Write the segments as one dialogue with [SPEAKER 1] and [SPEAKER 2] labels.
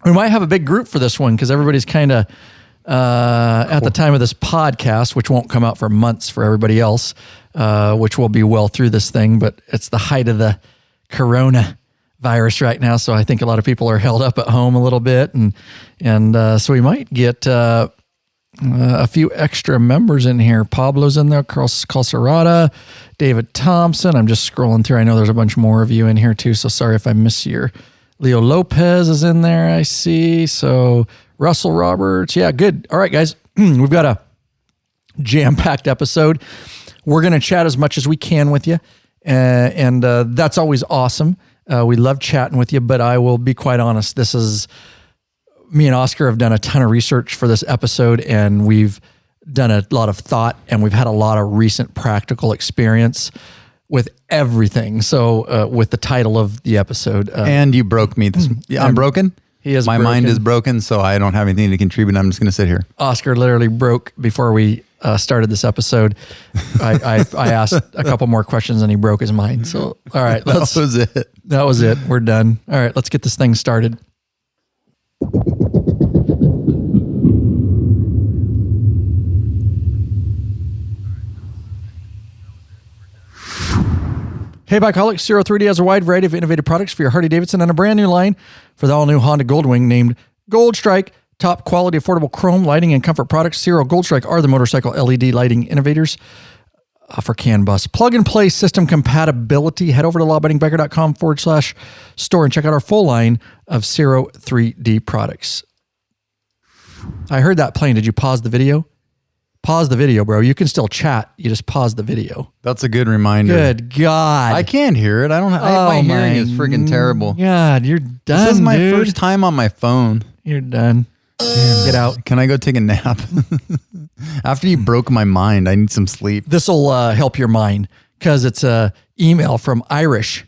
[SPEAKER 1] We might have a big group for this one because everybody's kind of at the time of this podcast, which won't come out for months for everybody else, which will be well through this thing, but it's the height of the corona virus right now. So I think a lot of people are held up at home a little bit. And so we might get a few extra members in here. Pablo's in there, Carl Calcerata, David Thompson. I'm just scrolling through. I know there's a bunch more of you in here too. So sorry if I miss your Leo Lopez is in there, I see. So Russell Roberts. Yeah, good. All right, guys. We've got a jam-packed episode. We're going to chat as much as we can with you. And that's always awesome. We love chatting with you, but I will be quite honest. This is, me and Oscar have done a ton of research for this episode, and we've done a lot of thought, and we've had a lot of recent practical experience with everything. So with the title of the episode.
[SPEAKER 2] And you broke me. I'm broken?
[SPEAKER 1] He is
[SPEAKER 2] My
[SPEAKER 1] broken.
[SPEAKER 2] mind is broken, so I don't have anything to contribute. I'm just going to sit here.
[SPEAKER 1] Oscar literally broke before we started this episode. I asked a couple more questions and he broke his mind. So, all right.
[SPEAKER 2] That was it.
[SPEAKER 1] That was it. We're done. All right. Let's get this thing started. Hey, Bikeaholics, 03D has a wide variety of innovative products for your Harley-Davidson and a brand new line for the all-new Honda Goldwing named Gold Strike. Top quality, affordable chrome lighting and comfort products. Zero Gold Strike are the motorcycle LED lighting innovators for CAN bus. Plug and play system compatibility. Head over to lawabidingbiker.com/store and check out our full line of Zero 3D products. I heard that playing. Did you pause the video? Pause the video, bro. You can still chat. You just pause the video.
[SPEAKER 2] That's a good reminder.
[SPEAKER 1] Good God.
[SPEAKER 2] I can't hear it. I don't. My hearing is freaking terrible.
[SPEAKER 1] God, you're done.
[SPEAKER 2] This is my first time on my phone.
[SPEAKER 1] You're done. Get out.
[SPEAKER 2] Can I go take a nap? After you broke my mind, I need some sleep.
[SPEAKER 1] This will help your mind because it's a email from Irish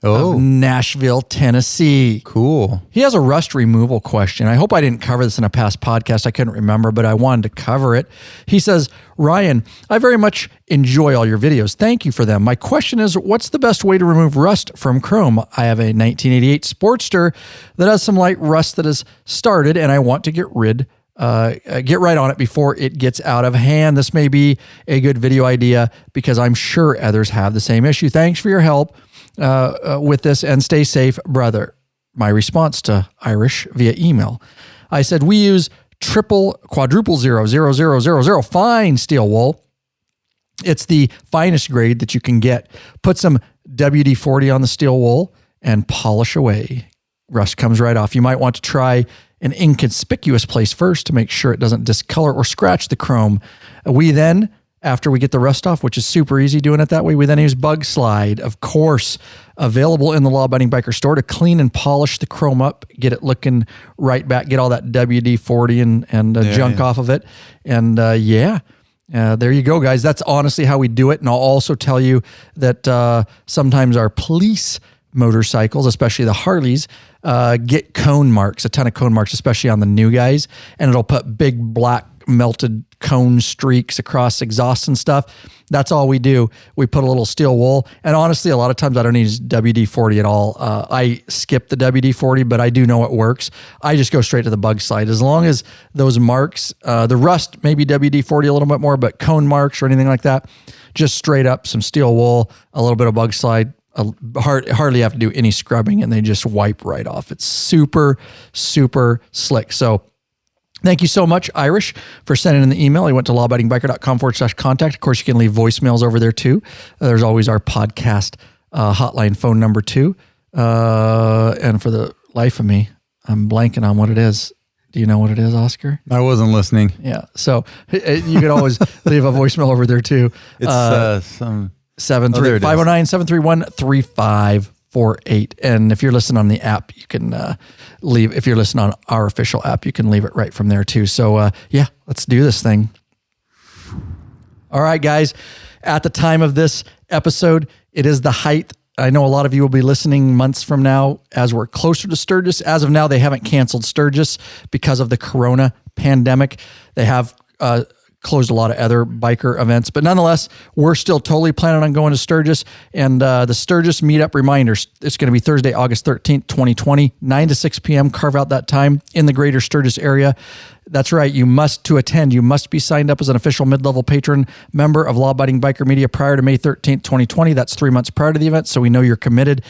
[SPEAKER 1] of Nashville, Tennessee.
[SPEAKER 2] Cool.
[SPEAKER 1] He has a rust removal question. I hope I didn't cover this in a past podcast. I couldn't remember, but I wanted to cover it. He says, Ryan, I very much enjoy all your videos. Thank you for them. My question is, what's the best way to remove rust from chrome? I have a 1988 Sportster that has some light rust that has started, and I want to get right on it before it gets out of hand. This may be a good video idea because I'm sure others have the same issue. Thanks for your help with this, and stay safe, brother. My response to Irish via email. I said, we use quadruple 00000 fine steel wool. It's the finest grade that you can get. Put some WD-40 on the steel wool and polish away. Rust comes right off. You might want to try an inconspicuous place first to make sure it doesn't discolor or scratch the chrome. We then, after we get the rust off, which is super easy doing it that way, we then use Bug Slide, of course, available in the Law Abiding Biker store to clean and polish the chrome up, get it looking right back, get all that WD-40 and junk off of it. And there you go, guys. That's honestly how we do it. And I'll also tell you that sometimes our police motorcycles, especially the Harleys, get cone marks, a ton of cone marks, especially on the new guys. And it'll put big black melted cone streaks across exhaust and stuff. That's all we do. We put a little steel wool. And honestly, a lot of times I don't use WD-40 at all. I skip the WD-40, but I do know it works. I just go straight to the Bug Slide. As long as those marks, the rust, maybe WD-40 a little bit more, but cone marks or anything like that, just straight up some steel wool, a little bit of Bug Slide. Hardly have to do any scrubbing, and they just wipe right off. It's super, super slick. So thank you so much, Irish, for sending in the email. He went to lawabidingbiker.com/contact. Of course, you can leave voicemails over there too. There's always our podcast hotline phone number too. And for the life of me, I'm blanking on what it is. Do you know what it is, Oscar?
[SPEAKER 2] I wasn't listening.
[SPEAKER 1] Yeah. So you can always leave a voicemail over there too.
[SPEAKER 2] It's some
[SPEAKER 1] 509-731-3548. And if you're listening on the app, you can leave. If you're listening on our official app, you can leave it right from there too. So let's do this thing. All right, guys. At the time of this episode, it is the height. I know a lot of you will be listening months from now as we're closer to Sturgis. As of now, they haven't canceled Sturgis because of the corona pandemic. They have closed a lot of other biker events. But nonetheless, we're still totally planning on going to Sturgis. And the Sturgis meetup reminders, it's going to be Thursday, August 13th, 2020, 9 to 6 p.m. Carve out that time in the greater Sturgis area. That's right. You must be signed up as an official mid-level patron member of Law Abiding Biker Media prior to May 13th, 2020. That's 3 months prior to the event, so we know you're committed.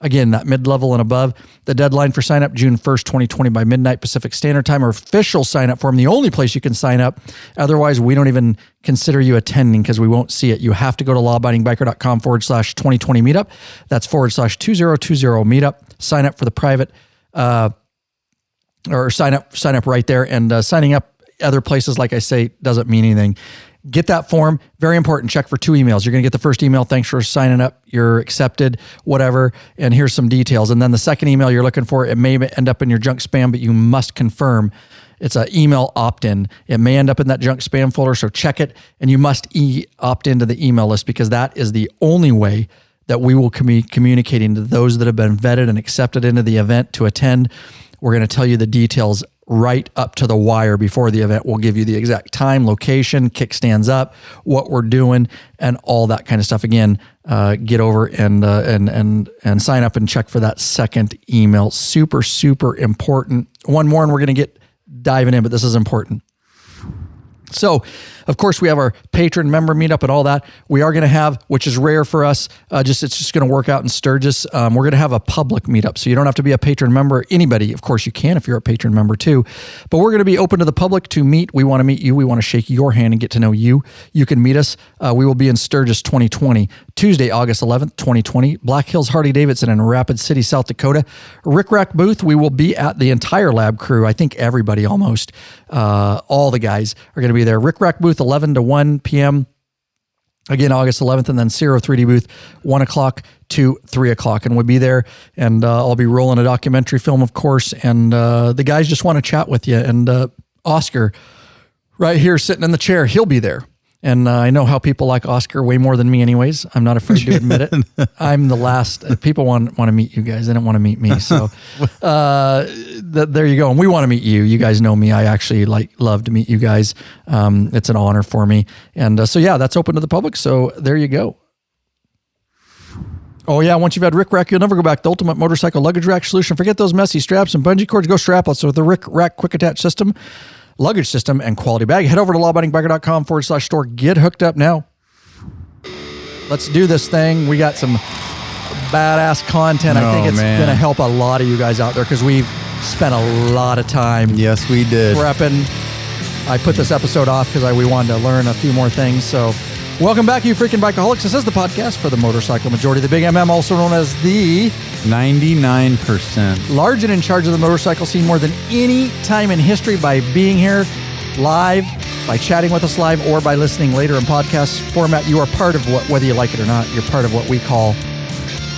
[SPEAKER 1] Again, that mid-level and above. The deadline for sign-up, June 1st, 2020 by midnight Pacific Standard Time, or official sign-up form, the only place you can sign up. Otherwise, we don't even consider you attending because we won't see it. You have to go to lawabidingbiker.com/2020 meetup. That's /2020 meetup. Sign up for the private, or sign up right there. And signing up other places, like I say, doesn't mean anything. Get that form. Very important. Check for 2 emails. You're going to get the first email. Thanks for signing up. You're accepted, whatever. And here's some details. And then the second email you're looking for, it may end up in your junk spam, but you must confirm. It's an email opt-in. It may end up in that junk spam folder, so check it. And you must opt into the email list, because that is the only way that we will be communicating to those that have been vetted and accepted into the event to attend. We're going to tell you the details right up to the wire before the event. We'll give you the exact time, location, kickstands up, what we're doing, and all that kind of stuff. Again, get over and sign up and check for that second email. Super, super important. One more, and we're going to get diving in, but this is important. So, of course, we have our patron member meetup and all that. We are going to have, which is rare for us, it's just going to work out in Sturgis. We're going to have a public meetup, so you don't have to be a patron member. Anybody, of course, you can if you're a patron member too. But we're going to be open to the public to meet. We want to meet you. We want to shake your hand and get to know you. You can meet us. We will be in Sturgis 2020, Tuesday, August 11th, 2020, Black Hills Harley Davidson in Rapid City, South Dakota. Rick Rack booth, we will be at the entire lab crew. I think everybody almost, all the guys are going to be there. Rick Rack booth, 11 to 1 p.m. Again, August 11th, and then Zero 3D booth, 1 o'clock to 3 o'clock. And we'll be there, and I'll be rolling a documentary film, of course, and the guys just want to chat with you. And Oscar, right here sitting in the chair, he'll be there. And I know how people like Oscar way more than me anyways. I'm not afraid to admit it. I'm the last. People want to meet you guys. They don't want to meet me. So there you go. And we want to meet you. You guys know me. I actually love to meet you guys. It's an honor for me. And so, yeah, that's open to the public. So there you go. Oh, yeah, once you've had Rick Rack, you'll never go back. The ultimate motorcycle luggage rack solution. Forget those messy straps and bungee cords. Go strapless with the Rick Rack quick attach system, luggage system, and quality bag. Head over to lawabidingbiker.com/store. Get hooked up now. Let's do this thing. We got some badass content. I think it's going to help a lot of you guys out there, because we've spent a lot of time.
[SPEAKER 2] Yes, we did.
[SPEAKER 1] Prepping. I put this episode off because we wanted to learn a few more things. So welcome back, you freaking bikeaholics. This is the podcast for the motorcycle majority, the Big MM, also known as the
[SPEAKER 2] 99%.
[SPEAKER 1] Large and in charge of the motorcycle scene more than any time in history, by being here live, by chatting with us live, or by listening later in podcast format. You are part of what, whether you like it or not, you're part of what we call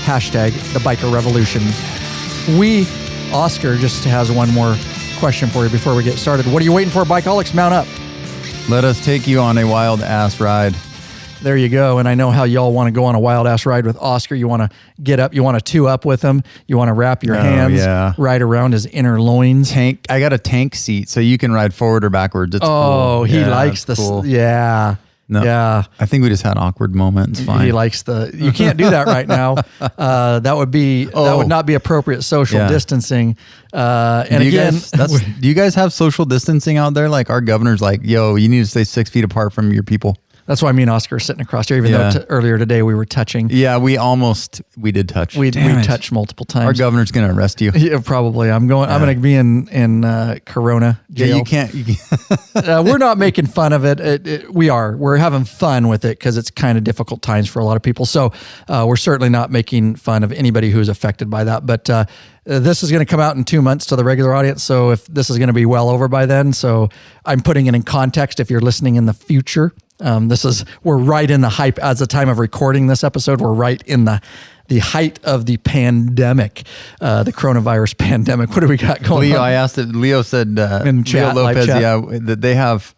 [SPEAKER 1] hashtag the biker revolution. Oscar just has one more question for you before we get started. What are you waiting for, bikeaholics? Mount up.
[SPEAKER 2] Let us take you on a wild ass ride.
[SPEAKER 1] There you go. And I know how y'all want to go on a wild ass ride with Oscar. You want to get up. You want to two up with him. You want to wrap your hands right around his inner loins.
[SPEAKER 2] I got a tank seat, so you can ride forward or backwards. It's cool.
[SPEAKER 1] He likes this. Cool. Yeah.
[SPEAKER 2] No, yeah. I think we just had an awkward moment. It's fine.
[SPEAKER 1] He likes you can't do that right now. That would not be appropriate social distancing. And
[SPEAKER 2] do you guys have social distancing out there? Like, our governor's like, yo, you need to stay 6 feet apart from your people.
[SPEAKER 1] That's why me and Oscar are sitting across here, even though earlier today we were touching.
[SPEAKER 2] Yeah, we did touch.
[SPEAKER 1] We touched multiple times.
[SPEAKER 2] Our governor's going to arrest you.
[SPEAKER 1] Yeah, probably. I'm going to be in Corona jail.
[SPEAKER 2] Yeah, you can't.
[SPEAKER 1] We're not making fun of it. We're having fun with it, because it's kind of difficult times for a lot of people. So we're certainly not making fun of anybody who's affected by that. But this is going to come out in 2 months to the regular audience. So if this is going to be well over by then, so I'm putting it in context if you're listening in the future. We're right in the hype as the time of recording this episode. We're right in the height of the pandemic, the coronavirus pandemic. What do we got going on?
[SPEAKER 2] I asked it. Leo said,
[SPEAKER 1] in chat,
[SPEAKER 2] Leo Lopez,
[SPEAKER 1] live chat.
[SPEAKER 2] that they have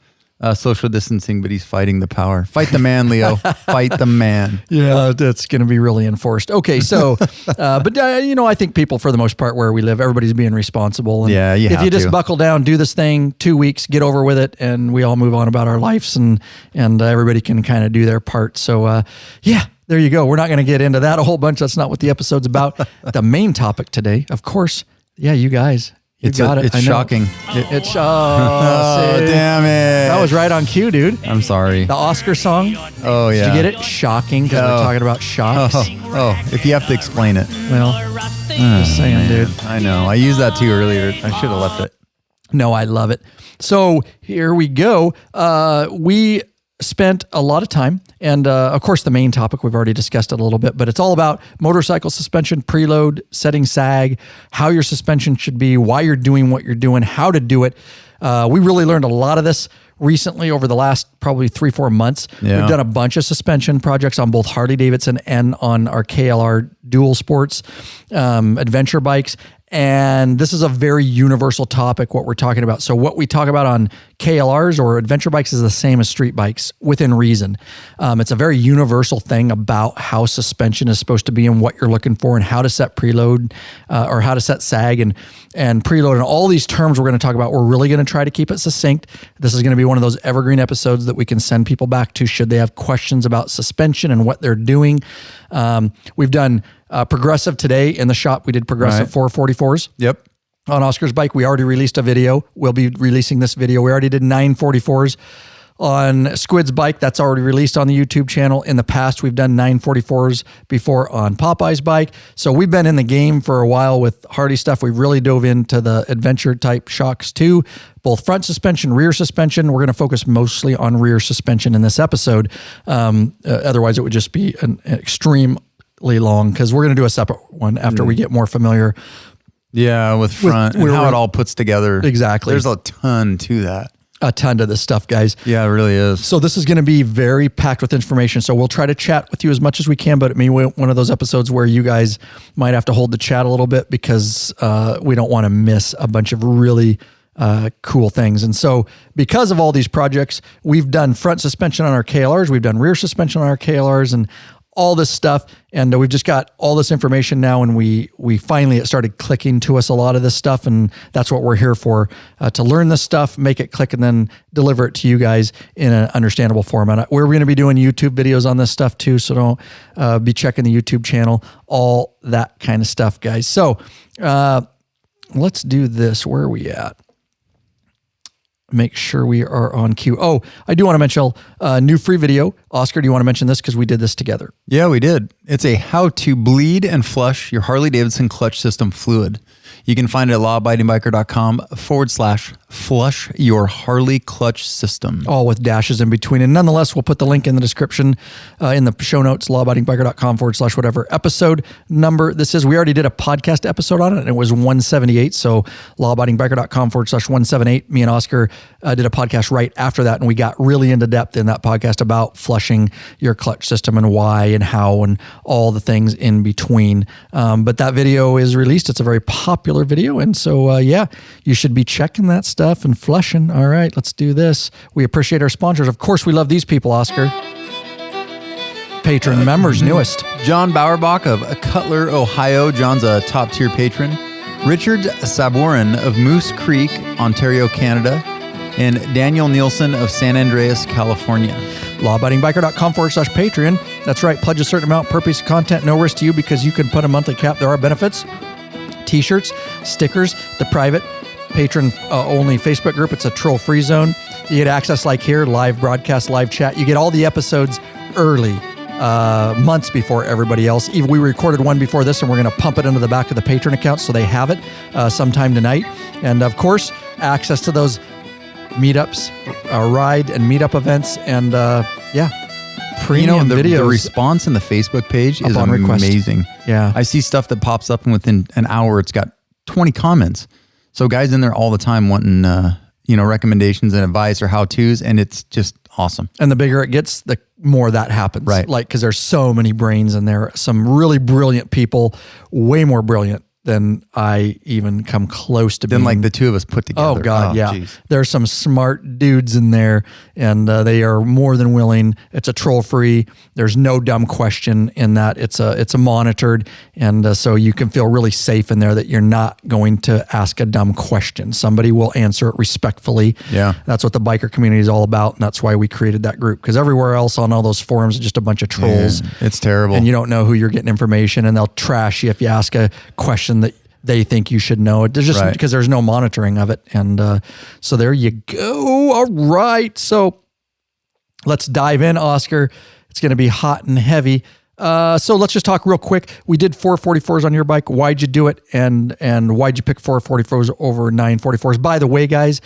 [SPEAKER 2] social distancing, but he's fighting the power. Fight the man, Leo. Fight the man.
[SPEAKER 1] Yeah, that's going to be really enforced. Okay, so, I think people, for the most part, where we live, everybody's being responsible. And if you just buckle down, do this thing, 2 weeks, get over with it, and we all move on about our lives, and everybody can kind of do their part. So, there you go. We're not going to get into that a whole bunch. That's not what the episode's about. The main topic today, of course, you guys. It's
[SPEAKER 2] shocking.
[SPEAKER 1] It's
[SPEAKER 2] damn it.
[SPEAKER 1] That was right on cue, dude.
[SPEAKER 2] I'm sorry.
[SPEAKER 1] The Oscar song.
[SPEAKER 2] Oh, yeah.
[SPEAKER 1] Did you get it? Shocking, because we're talking about shocks.
[SPEAKER 2] If you have to explain it.
[SPEAKER 1] Well, just saying, dude.
[SPEAKER 2] I know. I used that too earlier. I should have left it.
[SPEAKER 1] No, I love it. So here we go. We spent a lot of time, and of course the main topic, we've already discussed it a little bit, but it's all about motorcycle suspension, preload, setting sag, how your suspension should be, why you're doing what you're doing, how to do it. We really learned a lot of this recently over the last probably 3-4 months.
[SPEAKER 2] Yeah.
[SPEAKER 1] We've done a bunch of suspension projects on both Harley Davidson and on our KLR dual sports adventure bikes. And this is a very universal topic, what we're talking about. So what we talk about on KLRs or adventure bikes is the same as street bikes within reason. It's a very universal thing about how suspension is supposed to be and what you're looking for and how to set preload or how to set sag and preload and all these terms we're going to talk about. We're really going to try to keep it succinct. This is going to be one of those evergreen episodes that we can send people back to should they have questions about suspension and what they're doing. We've done progressive today in the shop. We did progressive 444s.
[SPEAKER 2] Yep.
[SPEAKER 1] On Oscar's bike, we already released a video. We'll be releasing this video. We already did 944s on Squid's bike. That's already released on the YouTube channel. In the past, we've done 944s before on Popeye's bike. So we've been in the game for a while with Harley stuff. We've really dove into the adventure type shocks too, both front suspension, rear suspension. We're going to focus mostly on rear suspension in this episode. Otherwise, it would just be an extremely long, because we're going to do a separate one after we get more familiar.
[SPEAKER 2] Yeah, with front and how it all puts together.
[SPEAKER 1] Exactly.
[SPEAKER 2] There's a ton to that.
[SPEAKER 1] A ton to this stuff, guys.
[SPEAKER 2] Yeah, it really is.
[SPEAKER 1] So this is going to be very packed with information. So we'll try to chat with you as much as we can, but it may be one of those episodes where you guys might have to hold the chat a little bit because we don't want to miss a bunch of really cool things. And so because of all these projects, we've done front suspension on our KLRs, we've done rear suspension on our KLRs, and all this stuff. And we've just got all this information now, and we finally, it started clicking to us, a lot of this stuff. And that's what we're here for, to learn this stuff, make it click, and then deliver it to you guys in an understandable format. We're going to be doing YouTube videos on this stuff too. So don't be checking the YouTube channel, all that kind of stuff, guys. So let's do this. Where are we at? Make sure we are on cue. Oh, I do want to mention a new free video. Oscar, do you want to mention this? Because we did this together.
[SPEAKER 2] Yeah, we did. It's a how to bleed and flush your Harley Davidson clutch system fluid. You can find it at lawabidingbiker.com/flush your Harley clutch system.
[SPEAKER 1] All with dashes in between. And nonetheless, we'll put the link in the description, in the show notes, lawabidingbiker.com/whatever episode number this is. We already did a podcast episode on it, and it was 178. So lawabidingbiker.com/178. Me and Oscar did a podcast right after that, and we got really into depth in that podcast about flushing your clutch system and why and how and all the things in between. But that video is released. It's a very popular video. And so, you should be checking that stuff and flushing. All right, let's do this. We appreciate our sponsors. Of course, we love these people, Oscar. Patron members, newest.
[SPEAKER 2] John Bowerbach of Cutler, Ohio. John's a top tier patron. Richard Saborin of Moose Creek, Ontario, Canada. And Daniel Nielsen of San Andreas, California.
[SPEAKER 1] lawabidingbiker.com/Patreon. That's right. Pledge a certain amount per piece of content. No risk to you because you can put a monthly cap. There are benefits. T-shirts, stickers, the private patron only Facebook group. It's a troll-free zone. You get access like here, live broadcast, live chat. You get all the episodes early, months before everybody else. Even we recorded one before this, and we're going to pump it into the back of the patron account so they have it sometime tonight. And of course, access to those meetups, ride and meetup events, and premium videos.
[SPEAKER 2] The response in the Facebook page is amazing.
[SPEAKER 1] Yeah.
[SPEAKER 2] I see stuff that pops up, and within an hour, it's got 20 comments. So guys in there all the time wanting, recommendations and advice or how-tos, and it's just awesome.
[SPEAKER 1] And the bigger it gets, the more that happens.
[SPEAKER 2] Right.
[SPEAKER 1] Like, because there's so many brains in there, some really brilliant people, way more brilliant than I even come close to
[SPEAKER 2] Than
[SPEAKER 1] being.
[SPEAKER 2] like the two of us put together.
[SPEAKER 1] Oh God, yeah.
[SPEAKER 2] Geez.
[SPEAKER 1] There's some smart dudes in there, and they are more than willing. It's a troll-free. There's no dumb question in that. It's a monitored, and so you can feel really safe in there that you're not going to ask a dumb question. Somebody will answer it respectfully.
[SPEAKER 2] Yeah.
[SPEAKER 1] That's what the biker community is all about, and that's why we created that group. Because everywhere else on all those forums is just a bunch of trolls.
[SPEAKER 2] Man, it's terrible.
[SPEAKER 1] And you don't know who you're getting information, and they'll trash you if you ask a question that they think you should know. There's just because there's no monitoring of it. And so there you go. All right. So let's dive in, Oscar. It's going to be hot and heavy. So let's just talk real quick. We did 444s on your bike. Why'd you do it? And why'd you pick 444s over 944s? By the way, guys,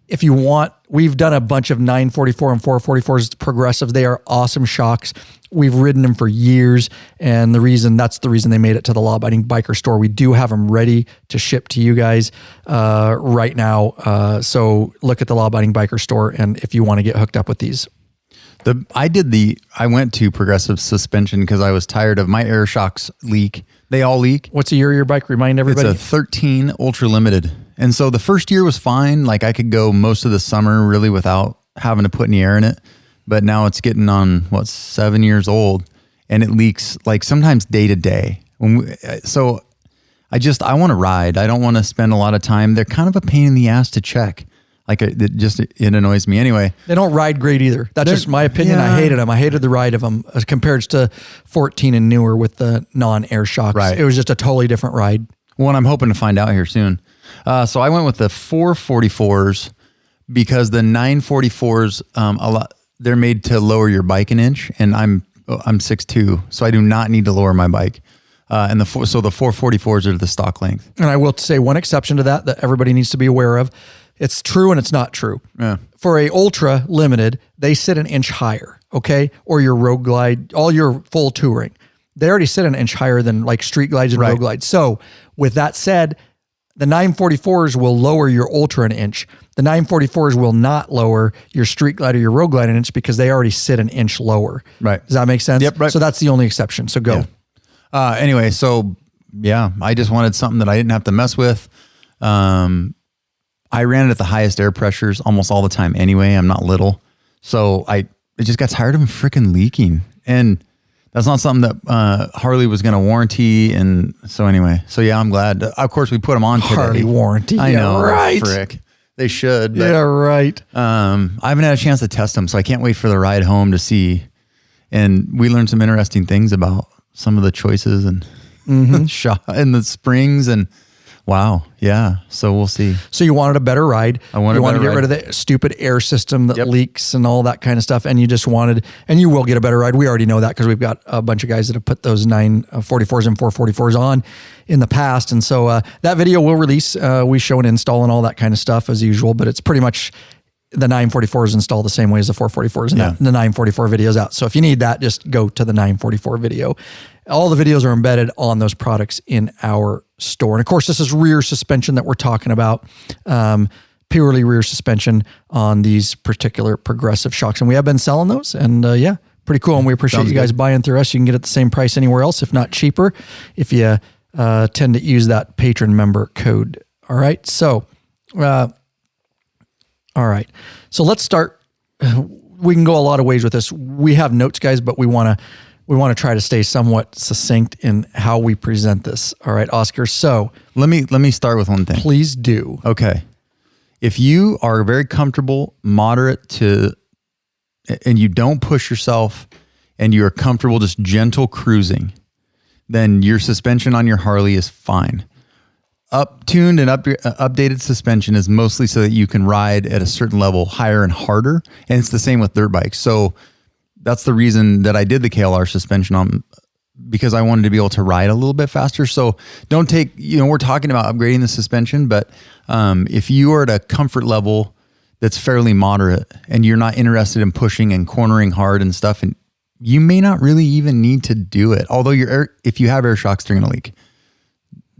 [SPEAKER 1] if you want, we've done a bunch of 944 and 444s progressives. They are awesome shocks. We've ridden them for years, and that's the reason they made it to the Law Abiding Biker store. We do have them ready to ship to you guys right now. So look at the Law Abiding Biker store, and if you want to get hooked up with these.
[SPEAKER 2] I went to progressive suspension because I was tired of my air shocks leak. They all leak.
[SPEAKER 1] What's the year of your bike? Remind everybody.
[SPEAKER 2] It's a 13 Ultra Limited. And so the first year was fine. Like I could go most of the summer really without having to put any air in it. But now it's getting on 7 years old, and it leaks like sometimes day to day. So I want to ride. I don't want to spend a lot of time. They're kind of a pain in the ass to check. Like it annoys me anyway.
[SPEAKER 1] They don't ride great either. That's just my opinion. Yeah. I hated them. I hated the ride of them as compared to 14 and newer with the non-air shocks.
[SPEAKER 2] Right.
[SPEAKER 1] It was just a totally different ride.
[SPEAKER 2] Well, and I'm hoping to find out here soon. So I went with the 444s because the 944s, they're made to lower your bike an inch, and I'm 6'2", so I do not need to lower my bike. So the 444s are the stock length.
[SPEAKER 1] And I will say one exception to that everybody needs to be aware of. It's true and it's not true.
[SPEAKER 2] Yeah.
[SPEAKER 1] For a Ultra Limited, they sit an inch higher, okay? Or your Road Glide, all your full touring. They already sit an inch higher than like Street Glides and Road Glides. So with that said, the 944s will lower your Ultra an inch. The 944s will not lower your Street Glide or your Road Glide an inch because they already sit an inch lower.
[SPEAKER 2] Right.
[SPEAKER 1] Does that make sense?
[SPEAKER 2] Yep. Right.
[SPEAKER 1] So that's the only exception. So go.
[SPEAKER 2] Yeah. Anyway, so yeah, I just wanted something that I didn't have to mess with. I ran it at the highest air pressures almost all the time anyway. I'm not little. So it just got tired of them freaking leaking. And that's not something that Harley was going to warranty. And so anyway, yeah, I'm glad. Of course, we put them on today.
[SPEAKER 1] Harley warranty.
[SPEAKER 2] I know.
[SPEAKER 1] Right.
[SPEAKER 2] Frick. They should. But,
[SPEAKER 1] yeah, right.
[SPEAKER 2] I haven't had a chance to test them, so I can't wait for the ride home to see. And we learned some interesting things about some of the choices and and the springs and wow. Yeah. So we'll see.
[SPEAKER 1] So you wanted a better ride.
[SPEAKER 2] I wanted
[SPEAKER 1] You want to get rid of the stupid air system that leaks and all that kind of stuff. And you just wanted, and you will get a better ride. We already know that because we've got a bunch of guys that have put those 944s and 444s on in the past. And so that video will release. We show an install and all that kind of stuff as usual, but it's pretty much the 944s installed the same way as the 444s, and the 944 video's out. So if you need that, just go to the 944 video. All the videos are embedded on those products in our store. And of course, this is rear suspension that we're talking about, purely rear suspension on these particular progressive shocks. And we have been selling those, and pretty cool. And we appreciate you guys buying through us. You can get it the same price anywhere else, if not cheaper, if you tend to use that patron member code. All right. So, all right. So let's start. We can go a lot of ways with this. We have notes, guys, but we want to try to stay somewhat succinct in how we present this. All right, Oscar. So
[SPEAKER 2] let me start with one thing.
[SPEAKER 1] Please do.
[SPEAKER 2] Okay. If you are very comfortable, moderate to, and you don't push yourself and you're comfortable just gentle cruising, then your suspension on your Harley is fine. Up-tuned and updated suspension is mostly so that you can ride at a certain level higher and harder. And it's the same with dirt bikes. So that's the reason that I did the KLR suspension on, because I wanted to be able to ride a little bit faster. So don't take, we're talking about upgrading the suspension, but if you are at a comfort level that's fairly moderate and you're not interested in pushing and cornering hard and stuff, and you may not really even need to do it. Although if you have air shocks, they're going to leak.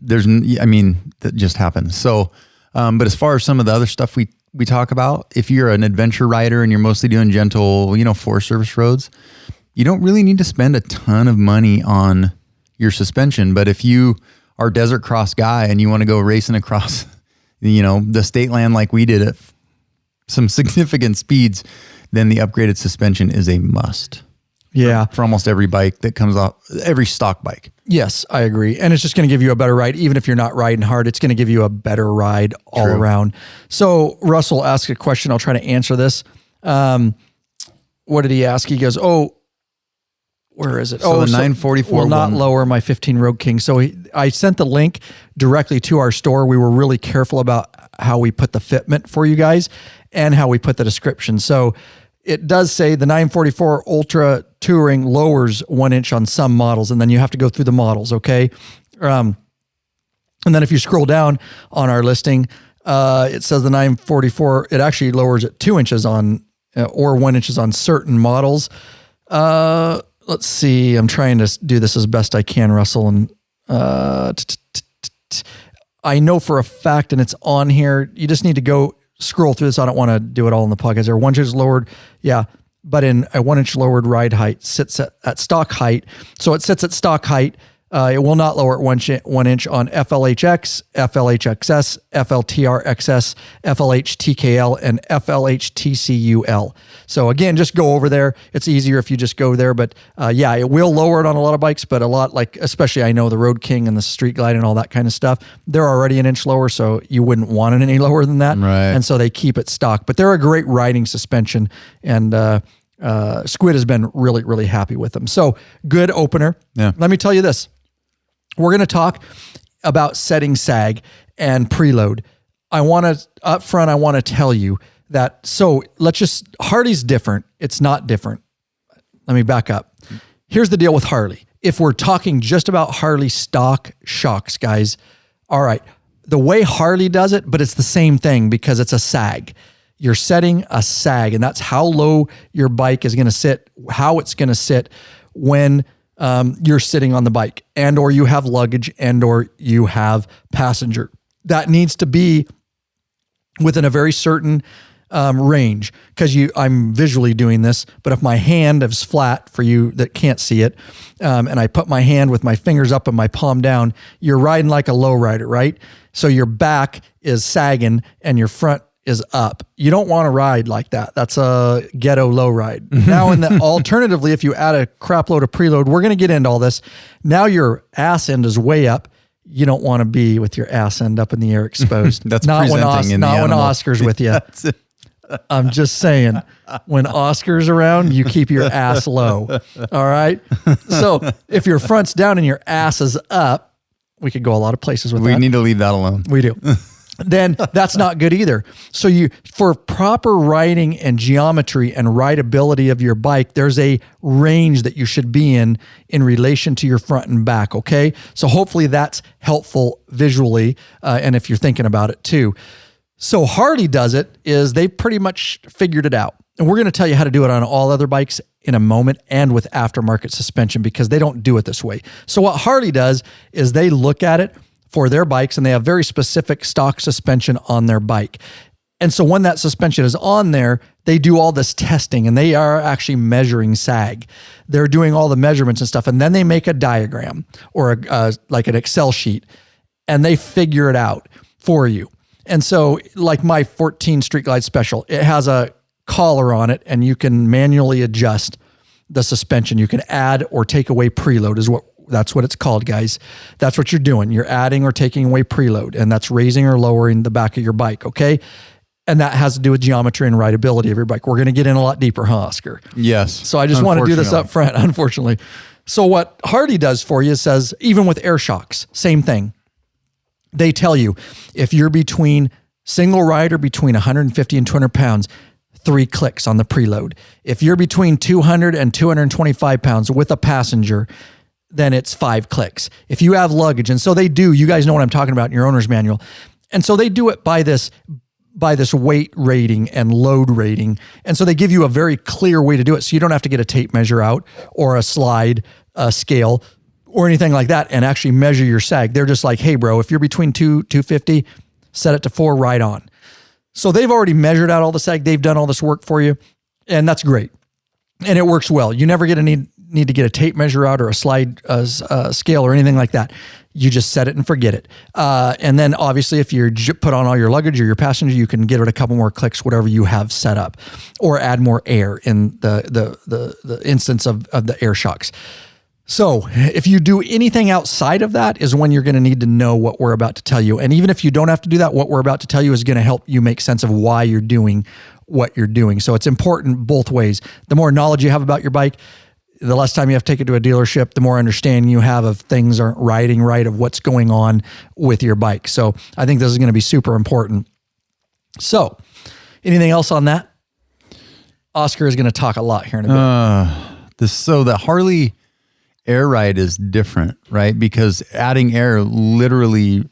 [SPEAKER 2] That just happens. So, but as far as some of the other stuff we talk about, if you're an adventure rider and you're mostly doing gentle, Forest Service roads, you don't really need to spend a ton of money on your suspension. But if you are desert cross guy and you want to go racing across, the state land like we did at some significant speeds, then the upgraded suspension is a must.
[SPEAKER 1] Yeah.
[SPEAKER 2] For almost every bike that comes off, every stock bike.
[SPEAKER 1] Yes, I agree. And it's just going to give you a better ride. Even if you're not riding hard, it's going to give you a better ride all around. So Russell asked a question. I'll try to answer this. What did he ask? He goes, where is it?
[SPEAKER 2] So the 944
[SPEAKER 1] will not lower my 15 Road King. So I sent the link directly to our store. We were really careful about how we put the fitment for you guys and how we put the description. So it does say the 944 Ultra Touring lowers 1 inch on some models, and then you have to go through the models, okay? And then if you scroll down on our listing, it says the 944, it actually lowers it 2 inches on, or 1 inches on certain models. Let's see. I'm trying to do this as best I can, Russell. And I know for a fact, and it's on here, you just need to go scroll through this. I don't want to do it all in the podcast. There 1 inch lowered. Yeah. But in a 1 inch lowered ride height sits at stock height. So it sits at stock height. It will not lower it 1 inch on FLHX, FLHXS, FLTRXS, FLHTKL, and FLHTCUL. So again, just go over there. It's easier if you just go there. But yeah, it will lower it on a lot of bikes, but a lot like, especially I know the Road King and the Street Glide and all that kind of stuff, they're already an inch lower, so you wouldn't want it any lower than that.
[SPEAKER 2] Right.
[SPEAKER 1] And so they keep it stock. But they're a great riding suspension, and Squid has been really, really happy with them. So good opener.
[SPEAKER 2] Yeah.
[SPEAKER 1] Let me tell you this. We're going to talk about setting sag and preload. I want to tell you that, so Harley's different. It's not different. Let me back up. Here's the deal with Harley. If we're talking just about Harley stock shocks, guys, all right, the way Harley does it, but it's the same thing because it's a sag. You're setting a sag, and that's how low your bike is going to sit, how it's going to sit when you're sitting on the bike, and or you have luggage, and or you have passenger. That needs to be within a very certain range, because I'm visually doing this, but if my hand is flat for you that can't see it, and I put my hand with my fingers up and my palm down, you're riding like a low rider, right? So your back is sagging and your front is up. You don't want to ride like that. That's a ghetto low ride. Now, alternatively, if you add a crap load of preload, we're going to get into all this. Now your ass end is way up. You don't want to be with your ass end up in the air exposed.
[SPEAKER 2] That's
[SPEAKER 1] not
[SPEAKER 2] when
[SPEAKER 1] Oscar's with you. I'm just saying, when Oscar's around, you keep your ass low. All right. So if your front's down and your ass is up, we could go a lot of places with that.
[SPEAKER 2] We need to leave that alone.
[SPEAKER 1] We do. Then that's not good either. So for proper riding and geometry and rideability of your bike, there's a range that you should be in relation to your front and back. Okay. So hopefully that's helpful visually. And if you're thinking about it too. So Harley does it is they pretty much figured it out. And we're going to tell you how to do it on all other bikes in a moment, and with aftermarket suspension, because they don't do it this way. So what Harley does is they look at it for their bikes, and they have very specific stock suspension on their bike. And so when that suspension is on there, they do all this testing, and they are actually measuring sag. They're doing all the measurements and stuff, and then they make a diagram or like an Excel sheet, and they figure it out for you. And so like my 14 Street Glide Special, it has a collar on it, and you can manually adjust the suspension. You can add or take away preload that's what it's called, guys. That's what you're doing. You're adding or taking away preload, and that's raising or lowering the back of your bike, okay? And that has to do with geometry and rideability of your bike. We're going to get in a lot deeper, huh, Oscar?
[SPEAKER 2] Yes.
[SPEAKER 1] So I just want to do this up front, unfortunately. So what Harley does for you says, even with air shocks, same thing. They tell you, if you're between single rider between 150 and 200 pounds, 3 clicks on the preload. If you're between 200 and 225 pounds with a passenger, then it's 5 clicks. If you have luggage, and so they do, you guys know what I'm talking about in your owner's manual. And so they do it by this weight rating and load rating. And so they give you a very clear way to do it. So you don't have to get a tape measure out or a slide scale or anything like that and actually measure your sag. They're just like, hey bro, if you're between 250, set it to 4, right on. So they've already measured out all the sag. They've done all this work for you, and that's great. And it works well. You never get need to get a tape measure out or a slide scale or anything like that. You just set it and forget it. And then obviously if you put on all your luggage or your passenger, you can give it a couple more clicks, whatever you have set up, or add more air in the instance of the air shocks. So if you do anything outside of that is when you're going to need to know what we're about to tell you. And even if you don't have to do that, what we're about to tell you is going to help you make sense of why you're doing what you're doing. So it's important both ways. The more knowledge you have about your bike, the less time you have to take it to a dealership, the more understanding you have of things aren't riding right, of what's going on with your bike. So I think this is going to be super important. So anything else on that? Oscar is going to talk a lot here in a bit.
[SPEAKER 2] So the Harley air ride is different, right? Because adding air literally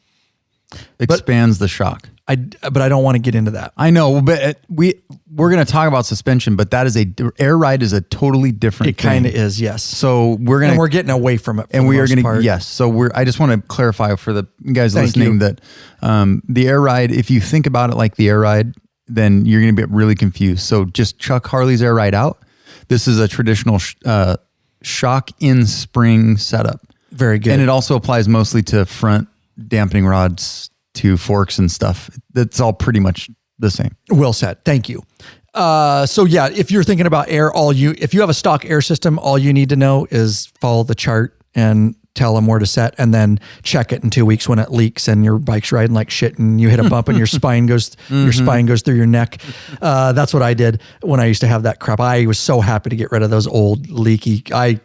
[SPEAKER 2] expands the shock.
[SPEAKER 1] But I don't want to get into that.
[SPEAKER 2] I know, but we're going to talk about suspension, but that is air ride is a totally different
[SPEAKER 1] It kind of is, yes.
[SPEAKER 2] So
[SPEAKER 1] we're getting away from it.
[SPEAKER 2] And we are going to, yes. So I just want to clarify for the guys listening that the air ride, if you think about it like the air ride, then you're going to get really confused. So just chuck Harley's air ride out. This is a traditional shock in spring setup.
[SPEAKER 1] Very good.
[SPEAKER 2] And it also applies mostly to front dampening rods, to forks and stuff. That's all pretty much the same.
[SPEAKER 1] Well said. Thank you. So yeah, if you're thinking about air, if you have a stock air system, all you need to know is follow the chart and tell them where to set, and then check it in 2 weeks when it leaks and your bike's riding like shit and you hit a bump and your spine goes through your neck. That's what I did when I used to have that crap. I was so happy to get rid of those old leaky. I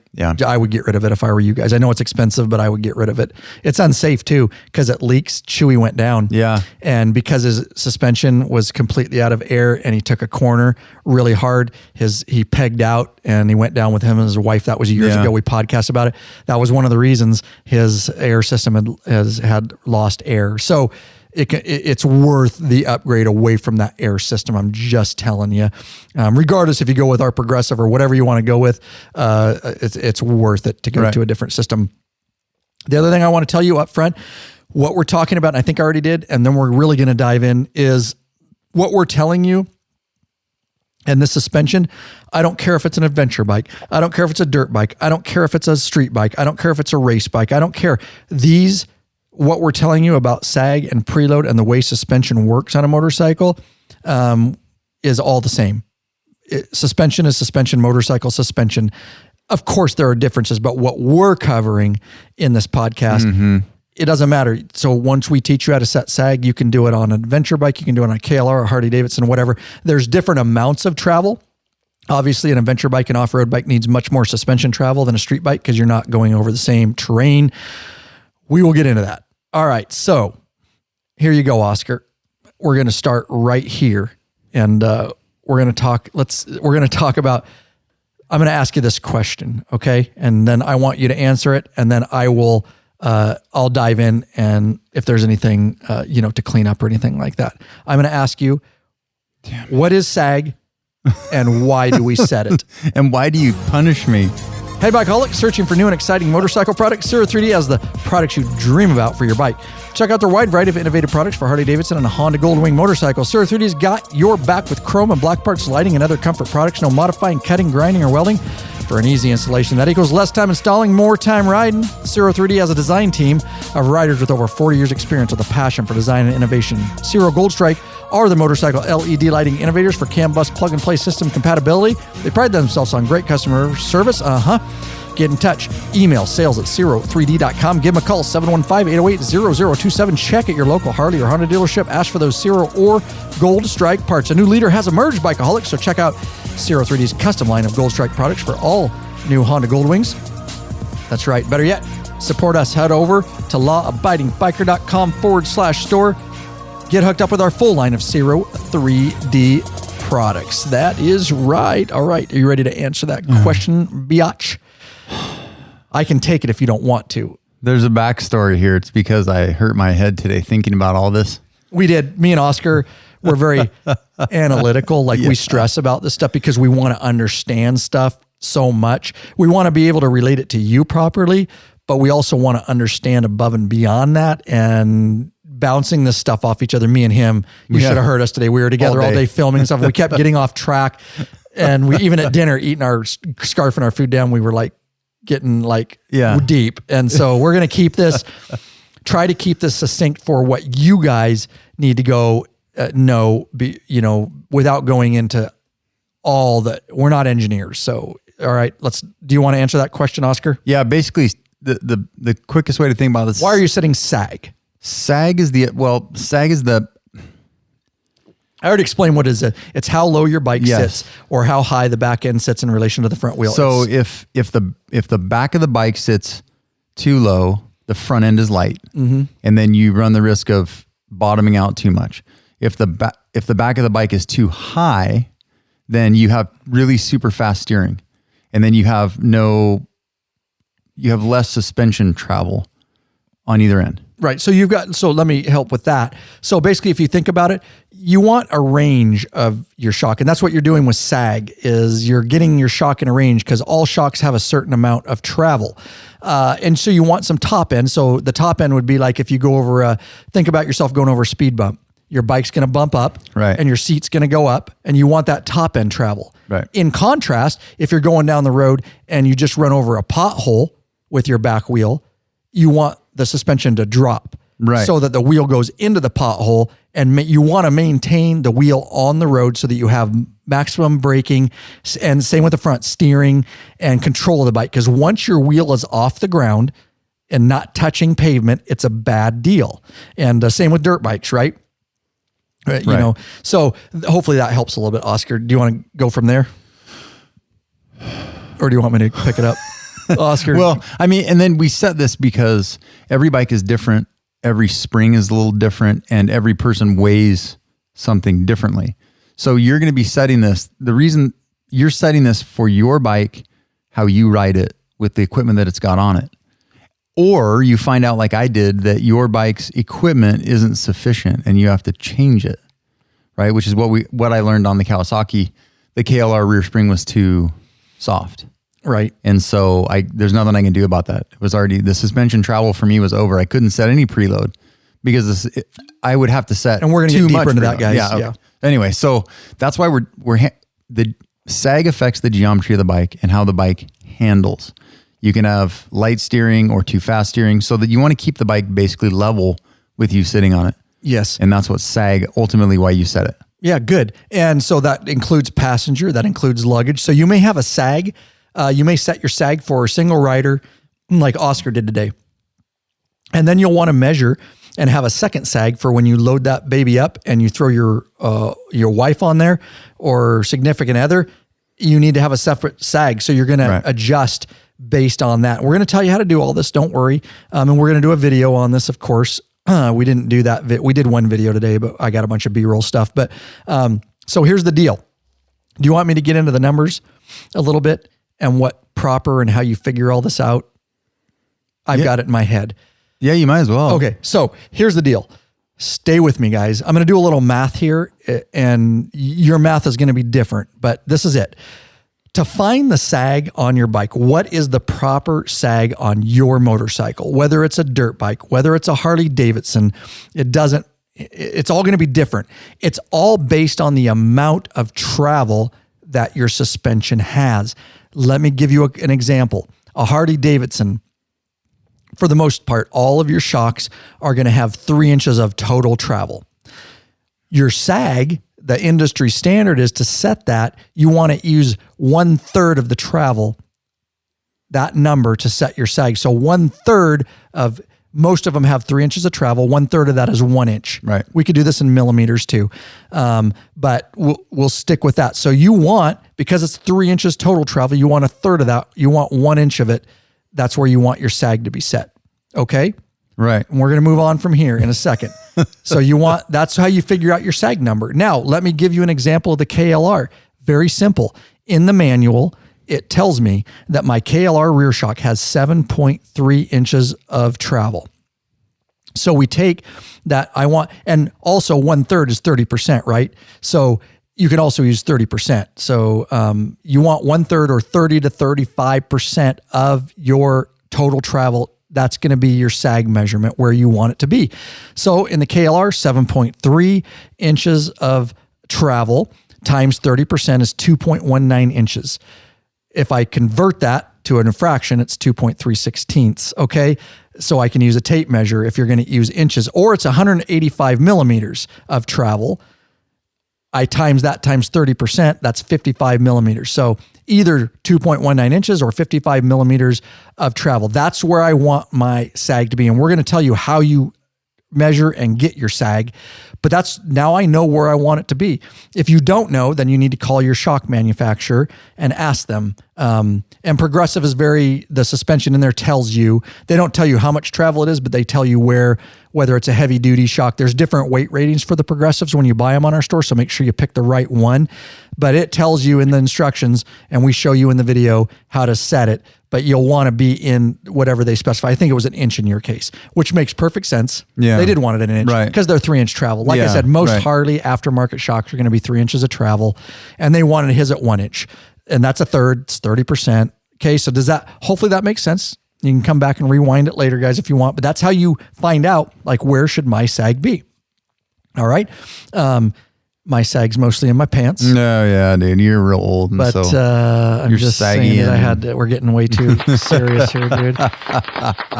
[SPEAKER 1] would get rid of it if I were you guys. I know it's expensive, but I would get rid of it. It's unsafe too because it leaks. Chewy went down.
[SPEAKER 2] Yeah.
[SPEAKER 1] And because his suspension was completely out of air and he took a corner really hard, he pegged out and he went down with him and his wife. That was years ago. We podcast about it. That was one of the reasons his air system had lost air. So it's worth the upgrade away from that air system. I'm just telling you, regardless if you go with our progressive or whatever you want to go with, it's worth it to go to a different system. The other thing I want to tell you up front, what we're talking about, and I think I already did, and then we're really going to dive in, is what we're telling you. And this suspension, I don't care if it's an adventure bike. I don't care if it's a dirt bike. I don't care if it's a street bike. I don't care if it's a race bike. I don't care. What we're telling you about sag and preload and the way suspension works on a motorcycle is all the same. Suspension is suspension, motorcycle suspension. Of course, there are differences, but what we're covering in this podcast, it doesn't matter. So once we teach you how to set sag, you can do it on an adventure bike. You can do it on a KLR or Harley Davidson, whatever. There's different amounts of travel. Obviously, an adventure bike and off-road bike needs much more suspension travel than a street bike because you're not going over the same terrain. We will get into that. All right, so here you go, Oscar. We're going to start right here, and we're going to talk. We're going to talk about. I'm going to ask you this question, okay? And then I want you to answer it, and then I will. I'll dive in, and if there's anything to clean up or anything like that, I'm going to ask you. What is sag, and why do we set it?
[SPEAKER 2] And why do you punish me?
[SPEAKER 1] Hey, Bikeaholic, searching for new and exciting motorcycle products? Zero 3D has the products you dream about for your bike. Check out their wide variety of innovative products for Harley Davidson and a Honda Goldwing motorcycle. Zero 3D's got your back with chrome and black parts, lighting, and other comfort products. No modifying, cutting, grinding, or welding for an easy installation. That equals less time installing, more time riding. Zero 3D has a design team of riders with over 40 years experience with a passion for design and innovation. Zero Gold Strike are the motorcycle LED lighting innovators for CAN bus plug-and-play system compatibility. They pride themselves on great customer service. Get in touch. Email sales@zero3d.com. Give them a call, 715-808-0027. Check at your local Harley or Honda dealership. Ask for those Zero or Gold Strike parts. A new leader has emerged, Bikeaholics, so check out Zero 3D's custom line of Gold Strike products for all new Honda Goldwings. That's right. Better yet, support us. Head over to lawabidingbiker.com/store. Get hooked up with our full line of Zero 3D products. That is right. All right. Are you ready to answer that question, biatch? I can take it if you don't want to.
[SPEAKER 2] There's a backstory here. It's because I hurt my head today thinking about all this.
[SPEAKER 1] We did. Me and Oscar were very analytical. We stress about this stuff because we want to understand stuff so much. We want to be able to relate it to you properly, but we also want to understand above and beyond that and bouncing this stuff off each other. Me and him, you should have heard us today. We were together all day filming stuff. We kept getting off track. And we even at dinner, eating our scarfing our food down, we were like, getting like
[SPEAKER 2] Yeah.
[SPEAKER 1] deep. And so we're going to keep this, try to keep this succinct for what you guys need to go know, without going into all the, we're not engineers. So, all right, do you want to answer that question, Oscar?
[SPEAKER 2] Yeah. Basically the quickest way to think about this.
[SPEAKER 1] Why are you setting sag?
[SPEAKER 2] Sag is the,
[SPEAKER 1] I already explained what is it. It's how low your bike
[SPEAKER 2] Yes.
[SPEAKER 1] sits or how high the back end sits in relation to the front wheel.
[SPEAKER 2] so if the back of the bike sits too low, the front end is light, and then you run the risk of bottoming out too much. If the back of the bike is too high, then you have really super fast steering, and then you have less suspension travel on either end.
[SPEAKER 1] Right. So let me help with that. So basically, if you think about it, you want a range of your shock. And that's what you're doing with sag is you're getting your shock in a range because all shocks have a certain amount of travel. And so you want some top end. So the top end would be like if you go over think about yourself going over a speed bump. Your bike's going to bump up,
[SPEAKER 2] right,
[SPEAKER 1] and your seat's going to go up, and you want that top end travel.
[SPEAKER 2] Right.
[SPEAKER 1] In contrast, if you're going down the road and you just run over a pothole with your back wheel, you want the suspension to drop,
[SPEAKER 2] right,
[SPEAKER 1] so that the wheel goes into the pothole, and you want to maintain the wheel on the road so that you have maximum braking, and same with the front, steering and control of the bike. Because once your wheel is off the ground and not touching pavement, it's a bad deal. And same with dirt bikes, right? So hopefully that helps a little bit. Oscar, do you want to go from there? Or do you want me to pick it up? Oscar.
[SPEAKER 2] Well, I mean, and then we set this because every bike is different. Every spring is a little different, and every person weighs something differently. So you're going to be setting this. The reason you're setting this for your bike, how you ride it with the equipment that it's got on it. Or you find out, like I did, that your bike's equipment isn't sufficient and you have to change it, right? Which is what I learned on the Kawasaki. The KLR rear spring was too soft.
[SPEAKER 1] Right.
[SPEAKER 2] And so there's nothing I can do about that. It was already, the suspension travel for me was over. I couldn't set any preload because I would have to set.
[SPEAKER 1] And we're going to get deeper into that, guys.
[SPEAKER 2] Yeah. Okay. Anyway, so that's why the sag affects the geometry of the bike and how the bike handles. You can have light steering or too fast steering, so that you want to keep the bike basically level with you sitting on it.
[SPEAKER 1] Yes.
[SPEAKER 2] And that's what sag, ultimately why you set it.
[SPEAKER 1] Yeah, good. And so that includes passenger, that includes luggage. So you may have a sag. You may set your sag for a single rider like Oscar did today. And then you'll want to measure and have a second sag for when you load that baby up and you throw your wife on there or significant other. You need to have a separate sag. So you're going to adjust based on that. We're going to tell you how to do all this. Don't worry. And we're going to do a video on this, of course. We didn't do that. We did one video today, but I got a bunch of B-roll stuff. But so here's the deal. Do you want me to get into the numbers a little bit and what proper and how you figure all this out? I've got it in my head.
[SPEAKER 2] Yeah, you might as well.
[SPEAKER 1] Okay. So here's the deal. Stay with me, guys. I'm going to do a little math here, and your math is going to be different, but this is it. To find the sag on your bike, what is the proper sag on your motorcycle? Whether it's a dirt bike, whether it's a Harley Davidson, it's all going to be different. It's all based on the amount of travel that your suspension has. Let me give you an example. A Harley Davidson, for the most part, all of your shocks are going to have 3 inches of total travel. Your sag, the industry standard is to set that, you want to use 1/3 of the travel, that number to set your sag. So 1/3 of, most of them have 3 inches of travel. 1/3 of that is 1 inch.
[SPEAKER 2] Right.
[SPEAKER 1] We could do this in millimeters too. But we'll stick with that. So you want, because it's 3 inches total travel, you want 1/3 of that. You want 1 inch of it. That's where you want your sag to be set. Okay.
[SPEAKER 2] Right.
[SPEAKER 1] And we're going to move on from here in a second. So that's how you figure out your sag number. Now, let me give you an example of the KLR. Very simple. In the manual, it tells me that my KLR rear shock has 7.3 inches of travel. So we take that and also 1/3 is 30%, right? So you can also use 30%. So you want 1/3 or 30 to 35% of your total travel. That's going to be your sag measurement where you want it to be. So in the KLR, 7.3 inches of travel times 30% is 2.19 inches. If I convert that to an fraction, it's 2.316. Okay. So I can use a tape measure if you're going to use inches, or it's 185 millimeters of travel. I times that times 30%, that's 55 millimeters. So either 2.19 inches or 55 millimeters of travel. That's where I want my sag to be. And we're going to tell you how you measure and get your sag, but now I know where I want it to be. If you don't know, then you need to call your shock manufacturer and ask them. And Progressive is the suspension in there tells you, they don't tell you how much travel it is, but they tell you whether it's a heavy duty shock. There's different weight ratings for the Progressives when you buy them on our store. So make sure you pick the right one, but it tells you in the instructions, and we show you in the video how to set it, but you'll want to be in whatever they specify. I think it was an inch in your case, which makes perfect sense.
[SPEAKER 2] Yeah.
[SPEAKER 1] They did want it an inch because they're 3-inch travel. Like I said, most Harley aftermarket shocks are going to be 3 inches of travel, and they wanted his at 1 inch, and that's a third, it's 30%. Okay. So hopefully that makes sense. You can come back and rewind it later, guys, if you want, but that's how you find out, like, where should my sag be? All right. My sag's mostly in my pants.
[SPEAKER 2] No, yeah, dude, you're real old. And
[SPEAKER 1] but I'm just saying that we're getting way too serious here, dude.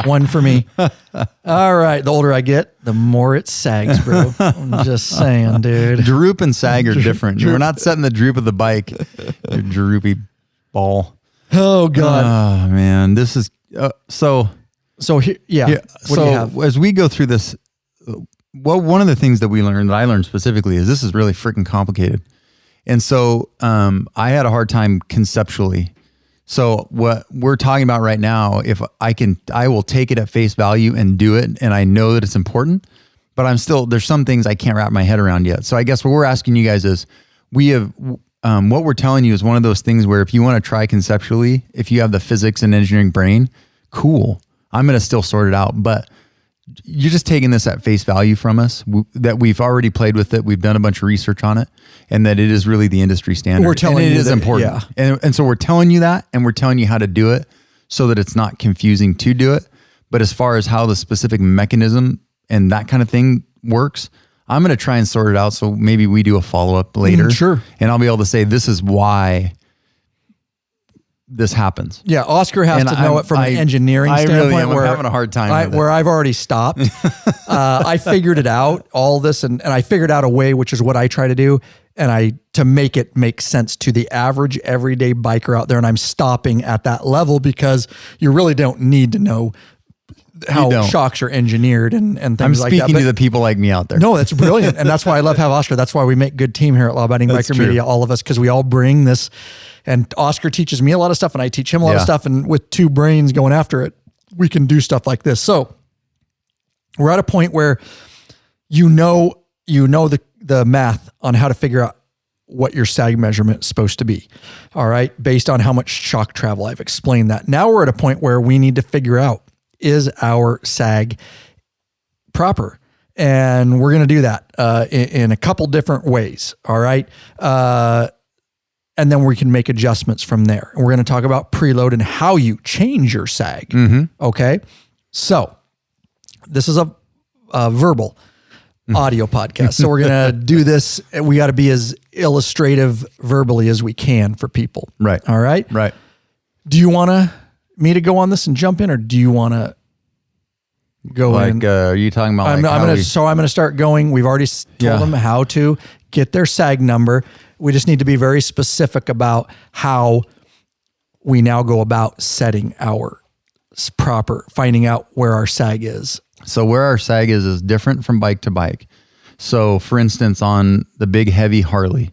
[SPEAKER 1] One for me. All right. The older I get, the more it sags, bro. I'm just saying, dude.
[SPEAKER 2] Droop and sag are different. We're not setting the droop of the bike. You droopy ball.
[SPEAKER 1] Oh, God.
[SPEAKER 2] Oh, man. This is so
[SPEAKER 1] here, yeah. What do you have?
[SPEAKER 2] As we go through this, one of the things that I learned specifically, is this is really freaking complicated. And so I had a hard time conceptually. So what we're talking about right now, if I will take it at face value and do it. And I know that it's important, but there's some things I can't wrap my head around yet. So I guess what we're asking you guys is, what we're telling you is one of those things where if you want to try conceptually, if you have the physics and engineering brain, cool. I'm going to still sort it out, but you're just taking this at face value from us, that we've already played with it. We've done a bunch of research on it, and that it is really the industry standard.
[SPEAKER 1] We're telling you
[SPEAKER 2] it is important. Yeah. And so we're telling you that, and we're telling you how to do it so that it's not confusing to do it. But as far as how the specific mechanism and that kind of thing works, I'm going to try and sort it out. So maybe we do a follow-up later.
[SPEAKER 1] Sure.
[SPEAKER 2] And I'll be able to say, this is why this happens.
[SPEAKER 1] Yeah, Oscar has to know it from an engineering standpoint.
[SPEAKER 2] Really I'm having a hard time
[SPEAKER 1] where I've already stopped. I figured it out, all this, and I figured out a way, which is what I try to do, to make it make sense to the average everyday biker out there. And I'm stopping at that level because you really don't need to know how shocks are engineered and things like that.
[SPEAKER 2] I'm speaking to the people like me out there.
[SPEAKER 1] No, that's brilliant. And that's why I love having Oscar. That's why we make good team here at Law Biting Biker Media, all of us, because we all bring this. And Oscar teaches me a lot of stuff, and I teach him a lot of stuff. And with two brains going after it, we can do stuff like this. So we're at a point where you know the math on how to figure out what your sag measurement is supposed to be. All right, based on how much shock travel. I've explained that. Now we're at a point where we need to figure out, is our sag proper? And we're going to do that in a couple different ways. All right. And then we can make adjustments from there. And we're going to talk about preload and how you change your sag. Mm-hmm. Okay. So this is a verbal audio podcast. So we're going to do this. We got to be as illustrative verbally as we can for people.
[SPEAKER 2] Right.
[SPEAKER 1] All right.
[SPEAKER 2] Right.
[SPEAKER 1] Do you want me to go on this and jump in, or do you want to go in?
[SPEAKER 2] Are you talking about?
[SPEAKER 1] I'm going to start going. We've already told them how to get their sag number. We just need to be very specific about how we now go about setting our finding out where our sag is.
[SPEAKER 2] So where our sag is different from bike to bike. So for instance, on the big heavy Harley,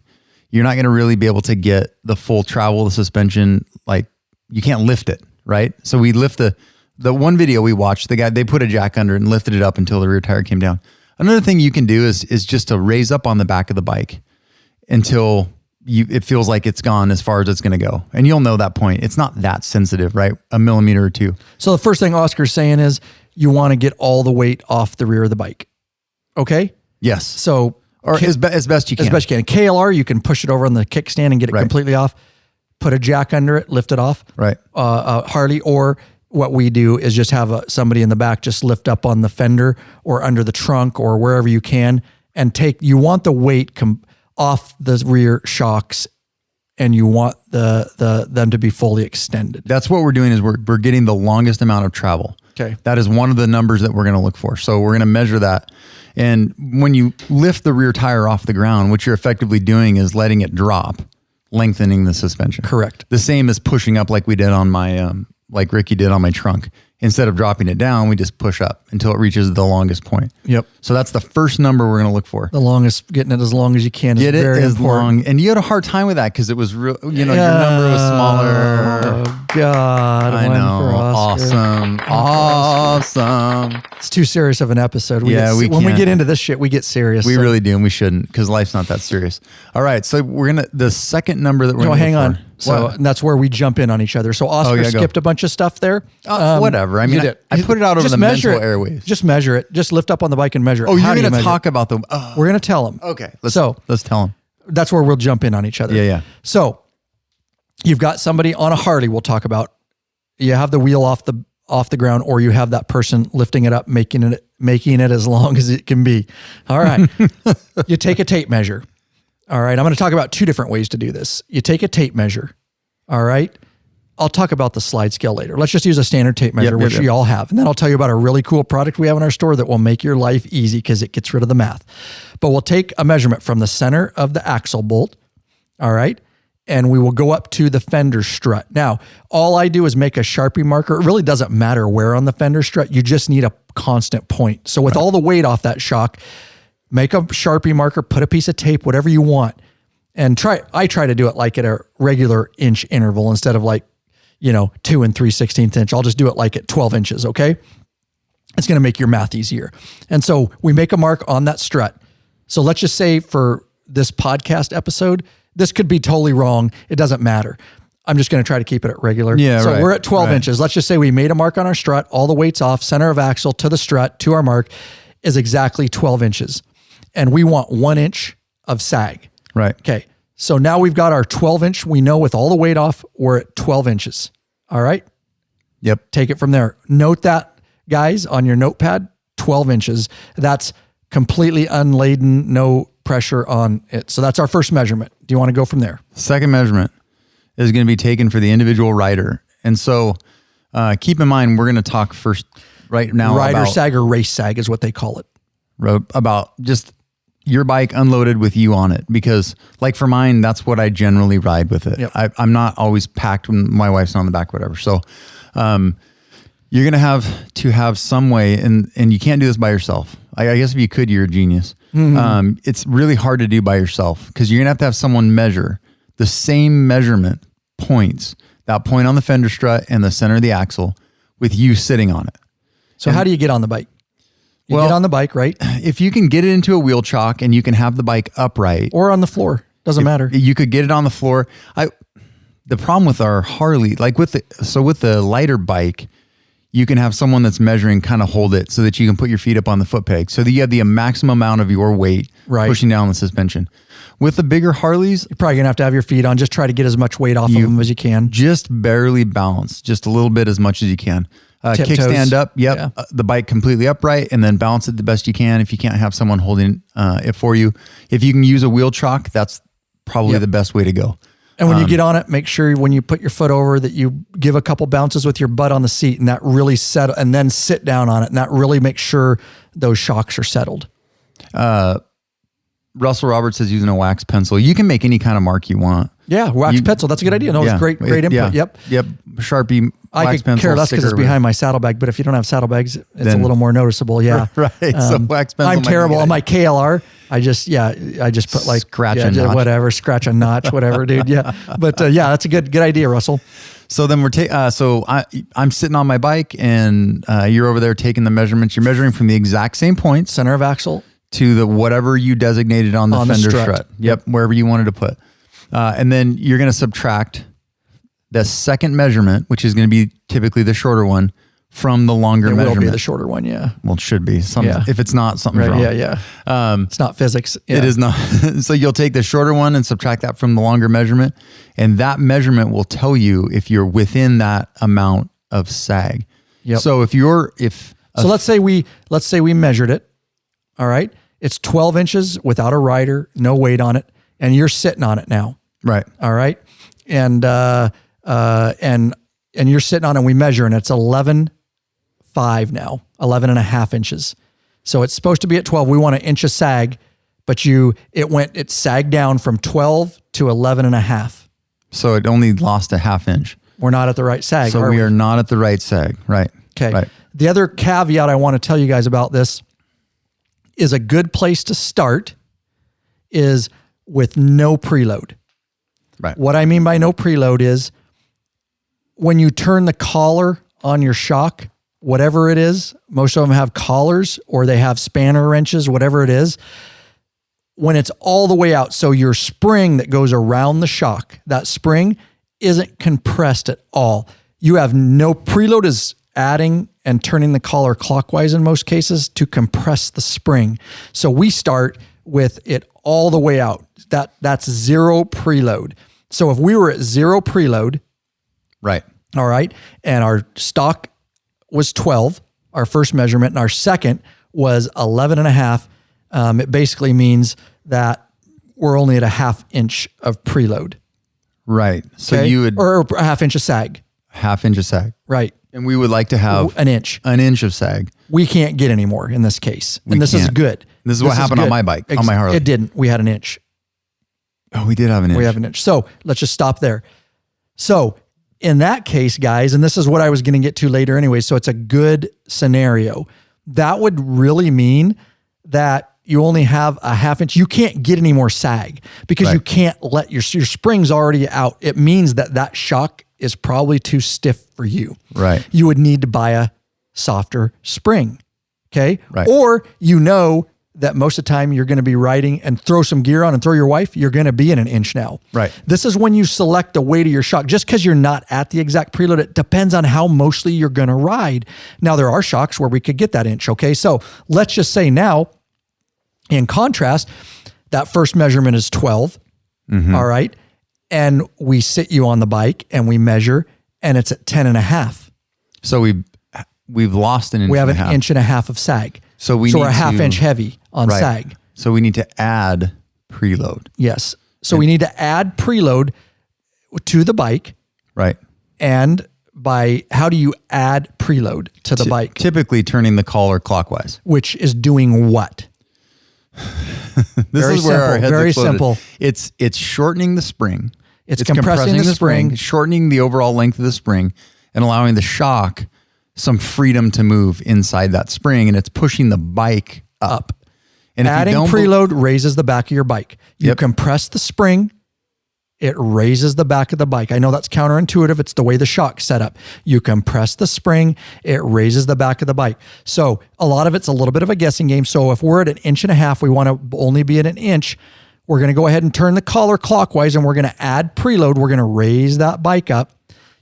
[SPEAKER 2] you're not going to really be able to get the full travel of the suspension. Like, you can't lift it, right? So we lift the one video we watched, they put a jack under it and lifted it up until the rear tire came down. Another thing you can do is just to raise up on the back of the bike until it feels like it's gone as far as it's going to go. And you'll know that point. It's not that sensitive, right? A millimeter or two.
[SPEAKER 1] So the first thing Oscar's saying is you want to get all the weight off the rear of the bike. Okay?
[SPEAKER 2] Yes.
[SPEAKER 1] So
[SPEAKER 2] as best you can.
[SPEAKER 1] As best you can. KLR, you can push it over on the kickstand and get it completely off. Put a jack under it, lift it off.
[SPEAKER 2] Right.
[SPEAKER 1] Harley, or what we do is just have somebody in the back just lift up on the fender or under the trunk or wherever you can, and you want the weight off the rear shocks and you want them to be fully extended.
[SPEAKER 2] That's what we're doing is we're getting the longest amount of travel.
[SPEAKER 1] Okay.
[SPEAKER 2] That is one of the numbers that we're going to look for. So we're going to measure that. And when you lift the rear tire off the ground, what you're effectively doing is letting it drop, lengthening the suspension.
[SPEAKER 1] Correct.
[SPEAKER 2] The same as pushing up like we did on my, like Ricky did on my trunk. Instead of dropping it down, we just push up until it reaches the longest point.
[SPEAKER 1] Yep.
[SPEAKER 2] So that's the first number we're going to look for.
[SPEAKER 1] The longest, getting it as long as you can is very important.
[SPEAKER 2] Long. And you had a hard time with that because it was real, your number was smaller.
[SPEAKER 1] Oh, God.
[SPEAKER 2] I know. Awesome.
[SPEAKER 1] It's too serious of an episode. When we get into this shit, we get serious.
[SPEAKER 2] We really do, and we shouldn't because life's not that serious. All right. So the second number that we're going to
[SPEAKER 1] hang on. So that's where we jump in on each other. So Oscar skipped a bunch of stuff there.
[SPEAKER 2] Whatever. I mean, I put it out over the mental airwaves.
[SPEAKER 1] Just measure it. Just lift up on the bike and measure it.
[SPEAKER 2] Oh, you're going to talk about them.
[SPEAKER 1] We're going to tell them.
[SPEAKER 2] Okay. Let's tell them.
[SPEAKER 1] That's where we'll jump in on each other.
[SPEAKER 2] Yeah.
[SPEAKER 1] So you've got somebody on a Harley we'll talk about. You have the wheel off the ground, or you have that person lifting it up, making it as long as it can be. All right. You take a tape measure. All right. I'm going to talk about two different ways to do this. You take a tape measure. All right. I'll talk about the slide scale later. Let's just use a standard tape measure, which we all have. And then I'll tell you about a really cool product we have in our store that will make your life easy because it gets rid of the math. But we'll take a measurement from the center of the axle bolt. All right. And we will go up to the fender strut. Now, all I do is make a Sharpie marker. It really doesn't matter where on the fender strut. You just need a constant point. So with all the weight off that shock, make a Sharpie marker, put a piece of tape, whatever you want. And I try to do it like at a regular inch interval instead of like, 2 3/16 inch. I'll just do it like at 12 inches. Okay. It's going to make your math easier. And so we make a mark on that strut. So let's just say for this podcast episode, this could be totally wrong. It doesn't matter. I'm just going to try to keep it at regular.
[SPEAKER 2] Yeah.
[SPEAKER 1] So we're at 12 inches. Let's just say we made a mark on our strut, all the weight's off, center of axle to the strut to our mark is exactly 12 inches. And we want 1 inch of sag.
[SPEAKER 2] Right.
[SPEAKER 1] Okay. So now we've got our 12 inch. We know with all the weight off, we're at 12 inches. All right.
[SPEAKER 2] Yep.
[SPEAKER 1] Take it from there. Note that, guys, on your notepad, 12 inches. That's completely unladen, no pressure on it. So that's our first measurement. Do you want to go from there?
[SPEAKER 2] Second measurement is going to be taken for the individual rider. And so keep in mind, we're going to talk first right now
[SPEAKER 1] rider sag or race sag is what they call it.
[SPEAKER 2] About just your bike unloaded with you on it. Because like for mine, that's what I generally ride with it.
[SPEAKER 1] Yep.
[SPEAKER 2] I'm not always packed when my wife's on the back, whatever. So you're going to have some way, and you can't do this by yourself. I guess if you could, you're a genius. Mm-hmm. It's really hard to do by yourself because you're going to have someone measure the same measurement points, that point on the fender strut and the center of the axle with you sitting on it.
[SPEAKER 1] So how do you get on the bike? You get on the bike, right?
[SPEAKER 2] If you can get it into a wheel chock and you can have the bike upright.
[SPEAKER 1] Or on the floor. Doesn't matter.
[SPEAKER 2] You could get it on the floor. The problem with our Harley, like with the lighter bike, you can have someone that's measuring kind of hold it so that you can put your feet up on the foot peg so that you have the maximum amount of your weight pushing down the suspension. With the bigger Harleys,
[SPEAKER 1] you're probably going to have your feet on. Just try to get as much weight off of them as you can.
[SPEAKER 2] Just barely balance, just a little bit as much as you can. Kickstand up, the bike completely upright, and then balance it the best you can if you can't have someone holding it for you. If you can use a wheel chock, that's probably the best way to go.
[SPEAKER 1] And when you get on it, make sure when you put your foot over that you give a couple bounces with your butt on the seat and that really settle, and then sit down on it. And that really makes sure those shocks are settled.
[SPEAKER 2] Russell Roberts is using a wax pencil. You can make any kind of mark you want.
[SPEAKER 1] Yeah, wax pencil. That's a good idea. No, it's great input. Yep.
[SPEAKER 2] Sharpie, wax pencil.
[SPEAKER 1] I could care less because it's behind my saddlebag, but if you don't have saddlebags, it's a little more noticeable. Yeah.
[SPEAKER 2] Right. So wax pencil.
[SPEAKER 1] I'm terrible on my KLR. I just put like
[SPEAKER 2] scratch a notch.
[SPEAKER 1] Whatever, scratch a notch, whatever, dude. Yeah. But that's a good idea, Russell.
[SPEAKER 2] So then I'm sitting on my bike and you're over there taking the measurements. You're measuring from the exact same points,
[SPEAKER 1] center of axle,
[SPEAKER 2] to the whatever you designated on the fender strut. Yep, wherever you wanted to put. And then you're going to subtract the second measurement, which is going to be typically the shorter one, from the longer measurement. It will
[SPEAKER 1] be the shorter one, yeah.
[SPEAKER 2] Well, it should be. If it's not, something's wrong.
[SPEAKER 1] Yeah. It's not physics. Yeah.
[SPEAKER 2] It is not. So you'll take the shorter one and subtract that from the longer measurement, and that measurement will tell you if you're within that amount of sag. Yep. So let's say we measured it. All right. It's 12 inches without a rider, no weight on it, and you're sitting on it now. Right.
[SPEAKER 1] All right. and you're sitting on it, and we measure, and it's 11.5 now, 11 and a half inches. So it's supposed to be at 12. We want an inch of sag, but it sagged down from 12 to 11 and a half.
[SPEAKER 2] So it only lost a half inch.
[SPEAKER 1] We're not at the right sag.
[SPEAKER 2] So we are not at the right sag. Right.
[SPEAKER 1] Okay.
[SPEAKER 2] Right.
[SPEAKER 1] The other caveat I want to tell you guys about this is a good place to start is with no preload.
[SPEAKER 2] Right.
[SPEAKER 1] What I mean by no preload is when you turn the collar on your shock, whatever it is, most of them have collars or they have spanner wrenches, whatever it is. When it's all the way out, so your spring that goes around the shock, that spring isn't compressed at all. You have no preload is adding and turning the collar clockwise in most cases to compress the spring. So we start with it all the way out. That's zero preload. So if we were at zero preload,
[SPEAKER 2] right.
[SPEAKER 1] All right, and our stock was 12, our first measurement, and our second was 11 and a half. It basically means that we're only at a half inch of preload.
[SPEAKER 2] Right. So
[SPEAKER 1] Okay?
[SPEAKER 2] you would...
[SPEAKER 1] Or a half inch of sag.
[SPEAKER 2] Half inch of sag.
[SPEAKER 1] Right.
[SPEAKER 2] And we would like to have...
[SPEAKER 1] An inch.
[SPEAKER 2] An inch of sag.
[SPEAKER 1] We can't get any more in this case. And this is good.
[SPEAKER 2] This is what happened on my bike, on my Harley.
[SPEAKER 1] It didn't. We had an inch.
[SPEAKER 2] Oh, we did have an inch.
[SPEAKER 1] We have an inch. So let's just stop there. So in that case, guys, and this is what I was going to get to later anyway, so it's a good scenario. That would really mean that you only have a half inch. You can't get any more sag because you can't let your spring's already out. It means that shock is probably too stiff for you.
[SPEAKER 2] Right.
[SPEAKER 1] You would need to buy a softer spring. Okay.
[SPEAKER 2] Right.
[SPEAKER 1] Or that most of the time you're going to be riding and throw some gear on and throw your wife, you're going to be in an inch now.
[SPEAKER 2] Right.
[SPEAKER 1] This is when you select the weight of your shock. Just because you're not at the exact preload, it depends on how mostly you're going to ride. Now, there are shocks where we could get that inch. Okay. So let's just say now, in contrast, that first measurement is 12. Mm-hmm. All right. And we sit you on the bike and we measure and it's at 10 and a half.
[SPEAKER 2] So we've lost an inch.
[SPEAKER 1] We have an inch and a half of sag.
[SPEAKER 2] So
[SPEAKER 1] we're a half inch heavy on sag.
[SPEAKER 2] So we need to add preload.
[SPEAKER 1] Yes. So we need to add preload to the bike.
[SPEAKER 2] Right.
[SPEAKER 1] And how do you add preload to the bike?
[SPEAKER 2] Typically turning the collar clockwise.
[SPEAKER 1] Which is doing what?
[SPEAKER 2] This is where our heads
[SPEAKER 1] very
[SPEAKER 2] exploded.
[SPEAKER 1] simple.
[SPEAKER 2] It's shortening the spring.
[SPEAKER 1] It's compressing the spring,
[SPEAKER 2] shortening the overall length of the spring, and allowing the shock some freedom to move inside that spring, and it's pushing the bike up. And
[SPEAKER 1] adding preload raises the back of your bike. You compress the spring, it raises the back of the bike. I know that's counterintuitive. It's the way the shock's set up. You compress the spring, it raises the back of the bike. So a lot of it's a little bit of a guessing game. So if we're at an inch and a half, we want to only be at an inch. We're going to go ahead and turn the collar clockwise, and we're going to add preload. We're going to raise that bike up.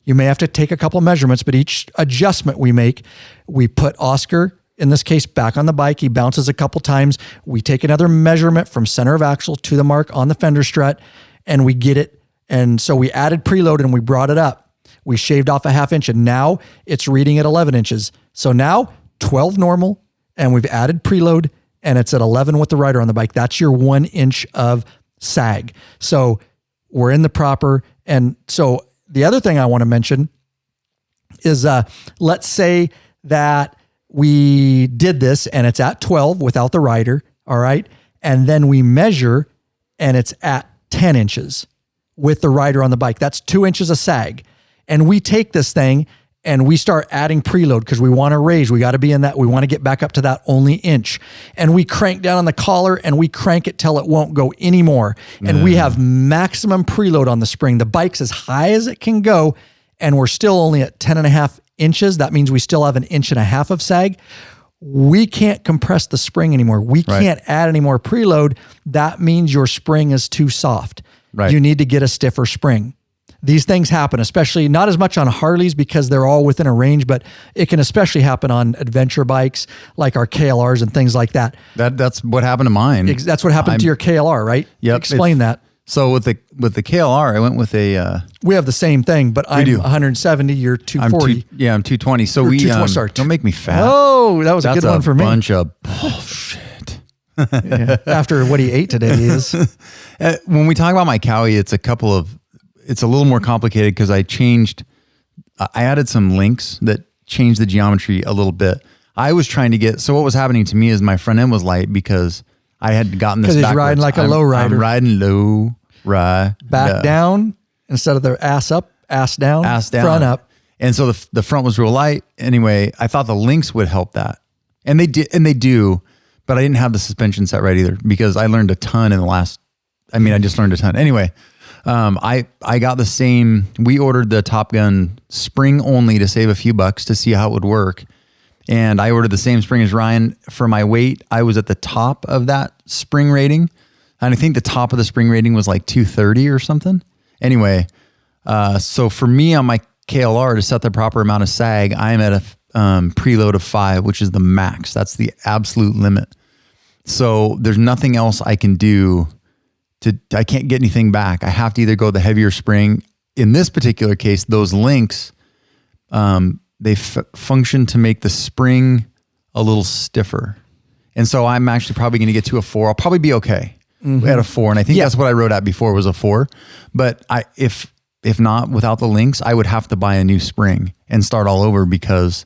[SPEAKER 1] You may have to take a couple measurements, but each adjustment we make, we put Oscar, in this case, back on the bike. He bounces a couple times. We take another measurement from center of axle to the mark on the fender strut, and we get it. And so we added preload and we brought it up. We shaved off a half inch, and now it's reading at 11 inches. So now 12 normal, and we've added preload, and it's at 11 with the rider on the bike. That's your 1 inch of sag. So we're in the proper. And so the other thing I want to mention is let's say that we did this and it's at 12 without the rider, all right? And then we measure and it's at 10 inches with the rider on the bike. That's 2 inches of sag. And we take this thing and we start adding preload because we want to raise. We got to be in that. We want to get back up to that only inch. And we crank down on the collar and we crank it till it won't go anymore. And we have maximum preload on the spring. The bike's as high as it can go, and we're still only at 10 and a half inches. That means we still have an inch and a half of sag. We can't compress the spring anymore. We can't add any more preload. That means your spring is too soft.
[SPEAKER 2] Right.
[SPEAKER 1] You need to get a stiffer spring. These things happen, especially not as much on Harleys because they're all within a range, but it can especially happen on adventure bikes like our KLRs and things like that.
[SPEAKER 2] That's what happened to mine.
[SPEAKER 1] That's what happened to your KLR, right?
[SPEAKER 2] Yep.
[SPEAKER 1] Explain that.
[SPEAKER 2] So with the KLR, I went with a...
[SPEAKER 1] we have the same thing, but I'm 170, you're 240.
[SPEAKER 2] I'm 220. So don't make me fat.
[SPEAKER 1] Oh, that was a good one for me.
[SPEAKER 2] That's a bunch of bullshit.
[SPEAKER 1] After what he ate today is.
[SPEAKER 2] When we talk about my Cowie, it's a couple of it's a little more complicated because I added some links that changed the geometry a little bit. I was trying to get, so what was happening to me is my front end was light because I had gotten this backwards.
[SPEAKER 1] Because he's riding like a low rider.
[SPEAKER 2] I'm riding low ride.
[SPEAKER 1] Back down instead of the ass up, ass down, front up.
[SPEAKER 2] And so the front was real light. Anyway, I thought the links would help that. And they do, but I didn't have the suspension set right either because I learned a ton in the last, I just learned a ton. Anyway, I got the same, we ordered the Top Gun spring only to save a few bucks to see how it would work. And I ordered the same spring as Ryan. For my weight, I was at the top of that spring rating. And I think the top of the spring rating was like 230 or something. Anyway, so for me on my KLR to set the proper amount of sag, I'm at a preload of 5, which is the max. That's the absolute limit. So there's nothing else I can do I can't get anything back. I have to either go the heavier spring. In this particular case, those links, they function to make the spring a little stiffer. And so I'm actually probably going to get to a 4. I'll probably be okay at a 4. And I think that's what I wrote at before was a 4. But if not, without the links, I would have to buy a new spring and start all over because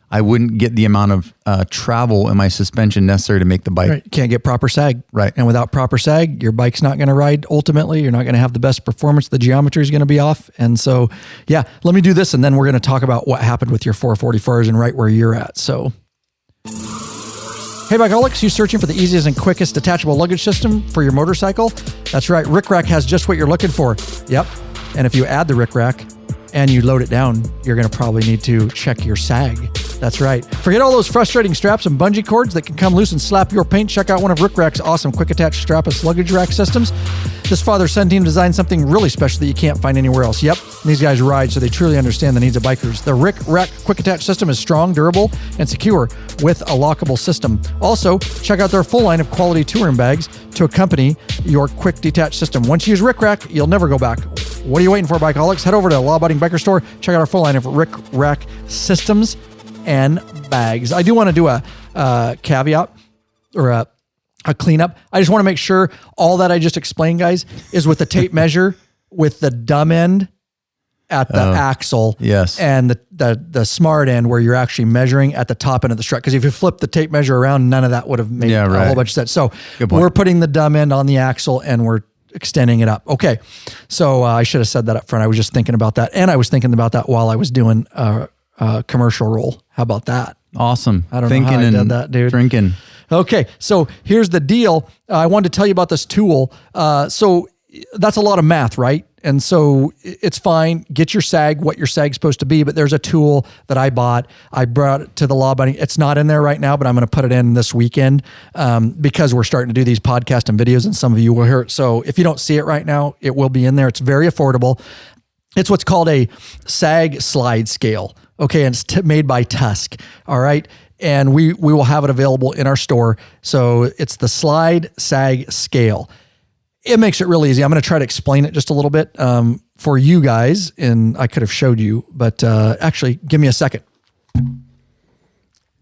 [SPEAKER 2] I wouldn't get the amount of travel in my suspension necessary to make the bike.
[SPEAKER 1] Right. You can't get proper sag.
[SPEAKER 2] Right.
[SPEAKER 1] And without proper sag, your bike's not going to ride ultimately. You're not going to have the best performance. The geometry is going to be off. And so, yeah, let me do this. And then we're going to talk about what happened with your 444s and right where you're at. So, hey, Bikeaholics, you searching for the easiest and quickest detachable luggage system for your motorcycle? That's right. Rick Rack has just what you're looking for. Yep. And if you add the Rick Rack and you load it down, you're going to probably need to check your sag. That's right. Forget all those frustrating straps and bungee cords that can come loose and slap your paint. Check out one of Rick Rack's awesome quick attach strapless luggage rack systems. This father-son team designed something really special that you can't find anywhere else. Yep, these guys ride, so they truly understand the needs of bikers. The Rick Rack quick attach system is strong, durable, and secure with a lockable system. Also, check out their full line of quality touring bags to accompany your quick detach system. Once you use Rick Rack, you'll never go back. What are you waiting for, Bikeaholics? Head over to Law Abiding Biker Store. Check out our full line of Rick Rack systems and bags. I do want to do a caveat or a cleanup. I just want to make sure all that I just explained, guys, is with the tape measure with the dumb end at the axle.
[SPEAKER 2] Yes.
[SPEAKER 1] And the smart end where you're actually measuring at the top end of the strut. Because if you flip the tape measure around, none of that would have made a whole bunch of sense. So we're putting the dumb end on the axle and we're extending it up. Okay. So I should have said that up front. I was just thinking about that. And I was thinking about that while I was doing commercial roll. How about that?
[SPEAKER 2] Awesome.
[SPEAKER 1] I don't know how I did that, dude.
[SPEAKER 2] Drinking.
[SPEAKER 1] Okay, so here's the deal. I wanted to tell you about this tool. So that's a lot of math, right? And so it's fine. Get your sag, what your sag's supposed to be, but there's a tool that I bought. I brought it to the Law Abiding. It's not in there right now, but I'm going to put it in this weekend because we're starting to do these podcasts and videos, and some of you will hear it. So if you don't see it right now, it will be in there. It's very affordable. It's what's called a sag slide scale. Okay, and it's made by Tusk. All right. And we will have it available in our store. So it's the slide sag scale. It makes it really easy. I'm going to try to explain it just a little bit for you guys. And I could have showed you, but actually give me a second.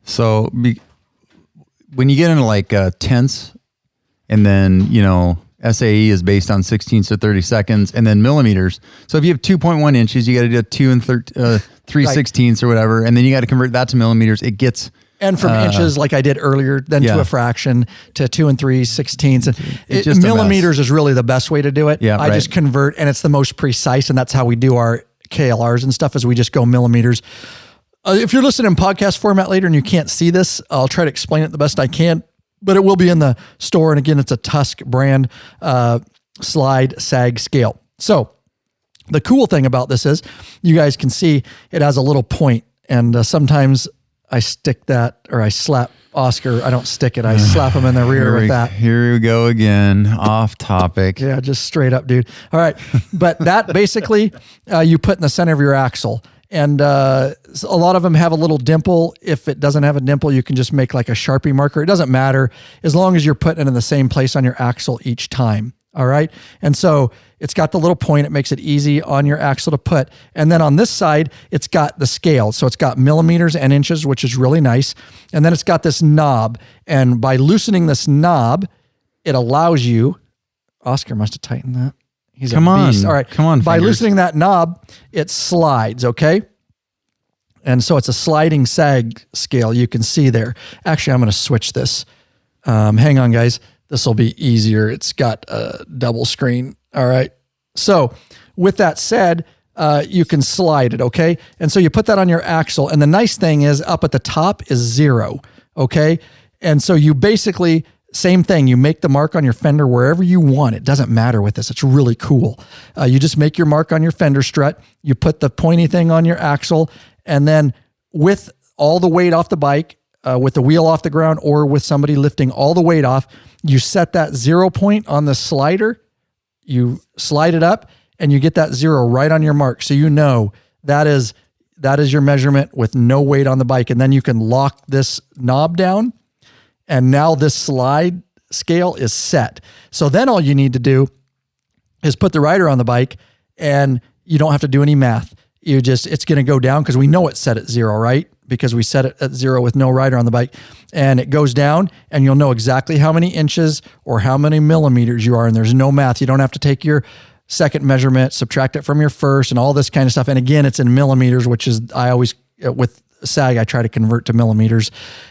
[SPEAKER 2] So when you get into like tenths and then, SAE is based on 16ths to 30 seconds and then millimeters. So if you have 2.1 inches, you got to do 2 and 3 16ths or whatever. And then you got to convert that to millimeters. It gets...
[SPEAKER 1] And from inches, like I did earlier, then to a fraction, to 2 and 3 16ths. And millimeters is really the best way to do it.
[SPEAKER 2] Yeah,
[SPEAKER 1] I just convert, and it's the most precise, and that's how we do our KLRs and stuff, is we just go millimeters. If you're listening in podcast format later and you can't see this, I'll try to explain it the best I can, but it will be in the store. And again, it's a Tusk brand slide sag scale. So the cool thing about this is you guys can see it has a little point, and sometimes I stick that, or I slap Oscar. I don't stick it. I slap him in the rear with that.
[SPEAKER 2] Here we go again. Off topic.
[SPEAKER 1] Yeah, just straight up, dude. All right. But that basically you put in the center of your axle. And a lot of them have a little dimple. If it doesn't have a dimple, you can just make like a Sharpie marker. It doesn't matter as long as you're putting it in the same place on your axle each time. All right. And so it's got the little point. It makes it easy on your axle to put. And then on this side, it's got the scale. So it's got millimeters and inches, which is really nice. And then it's got this knob. And by loosening this knob, it allows you, Oscar must have tightened that. He's
[SPEAKER 2] Come
[SPEAKER 1] a
[SPEAKER 2] on.
[SPEAKER 1] beast. All right.
[SPEAKER 2] Come on,
[SPEAKER 1] By
[SPEAKER 2] fingers.
[SPEAKER 1] loosening that knob, it slides, okay? And so it's a sliding sag scale you can see there. Actually, I'm going to switch this. Hang on, guys. This will be easier. It's got a double screen. All right. So with that said, you can slide it, okay? And so you put that on your axle. And the nice thing is up at the top is 0, okay? And so you basically, same thing. You make the mark on your fender wherever you want. It doesn't matter with this. It's really cool. You just make your mark on your fender strut. You put the pointy thing on your axle. And then with all the weight off the bike, with the wheel off the ground or with somebody lifting all the weight off, you set that 0 point on the slider, you slide it up, and you get that 0 right on your mark. So you know that is your measurement with no weight on the bike. And then you can lock this knob down, and now this slide scale is set. So then all you need to do is put the rider on the bike, and you don't have to do any math. It's going to go down because we know it's set at 0, right? Because we set it at 0 with no rider on the bike, and it goes down, and you'll know exactly how many inches or how many millimeters you are. And there's no math. You don't have to take your second measurement, subtract it from your first, and all this kind of stuff. And again, it's in millimeters, which is, I always, with SAG, I try to convert to millimeters,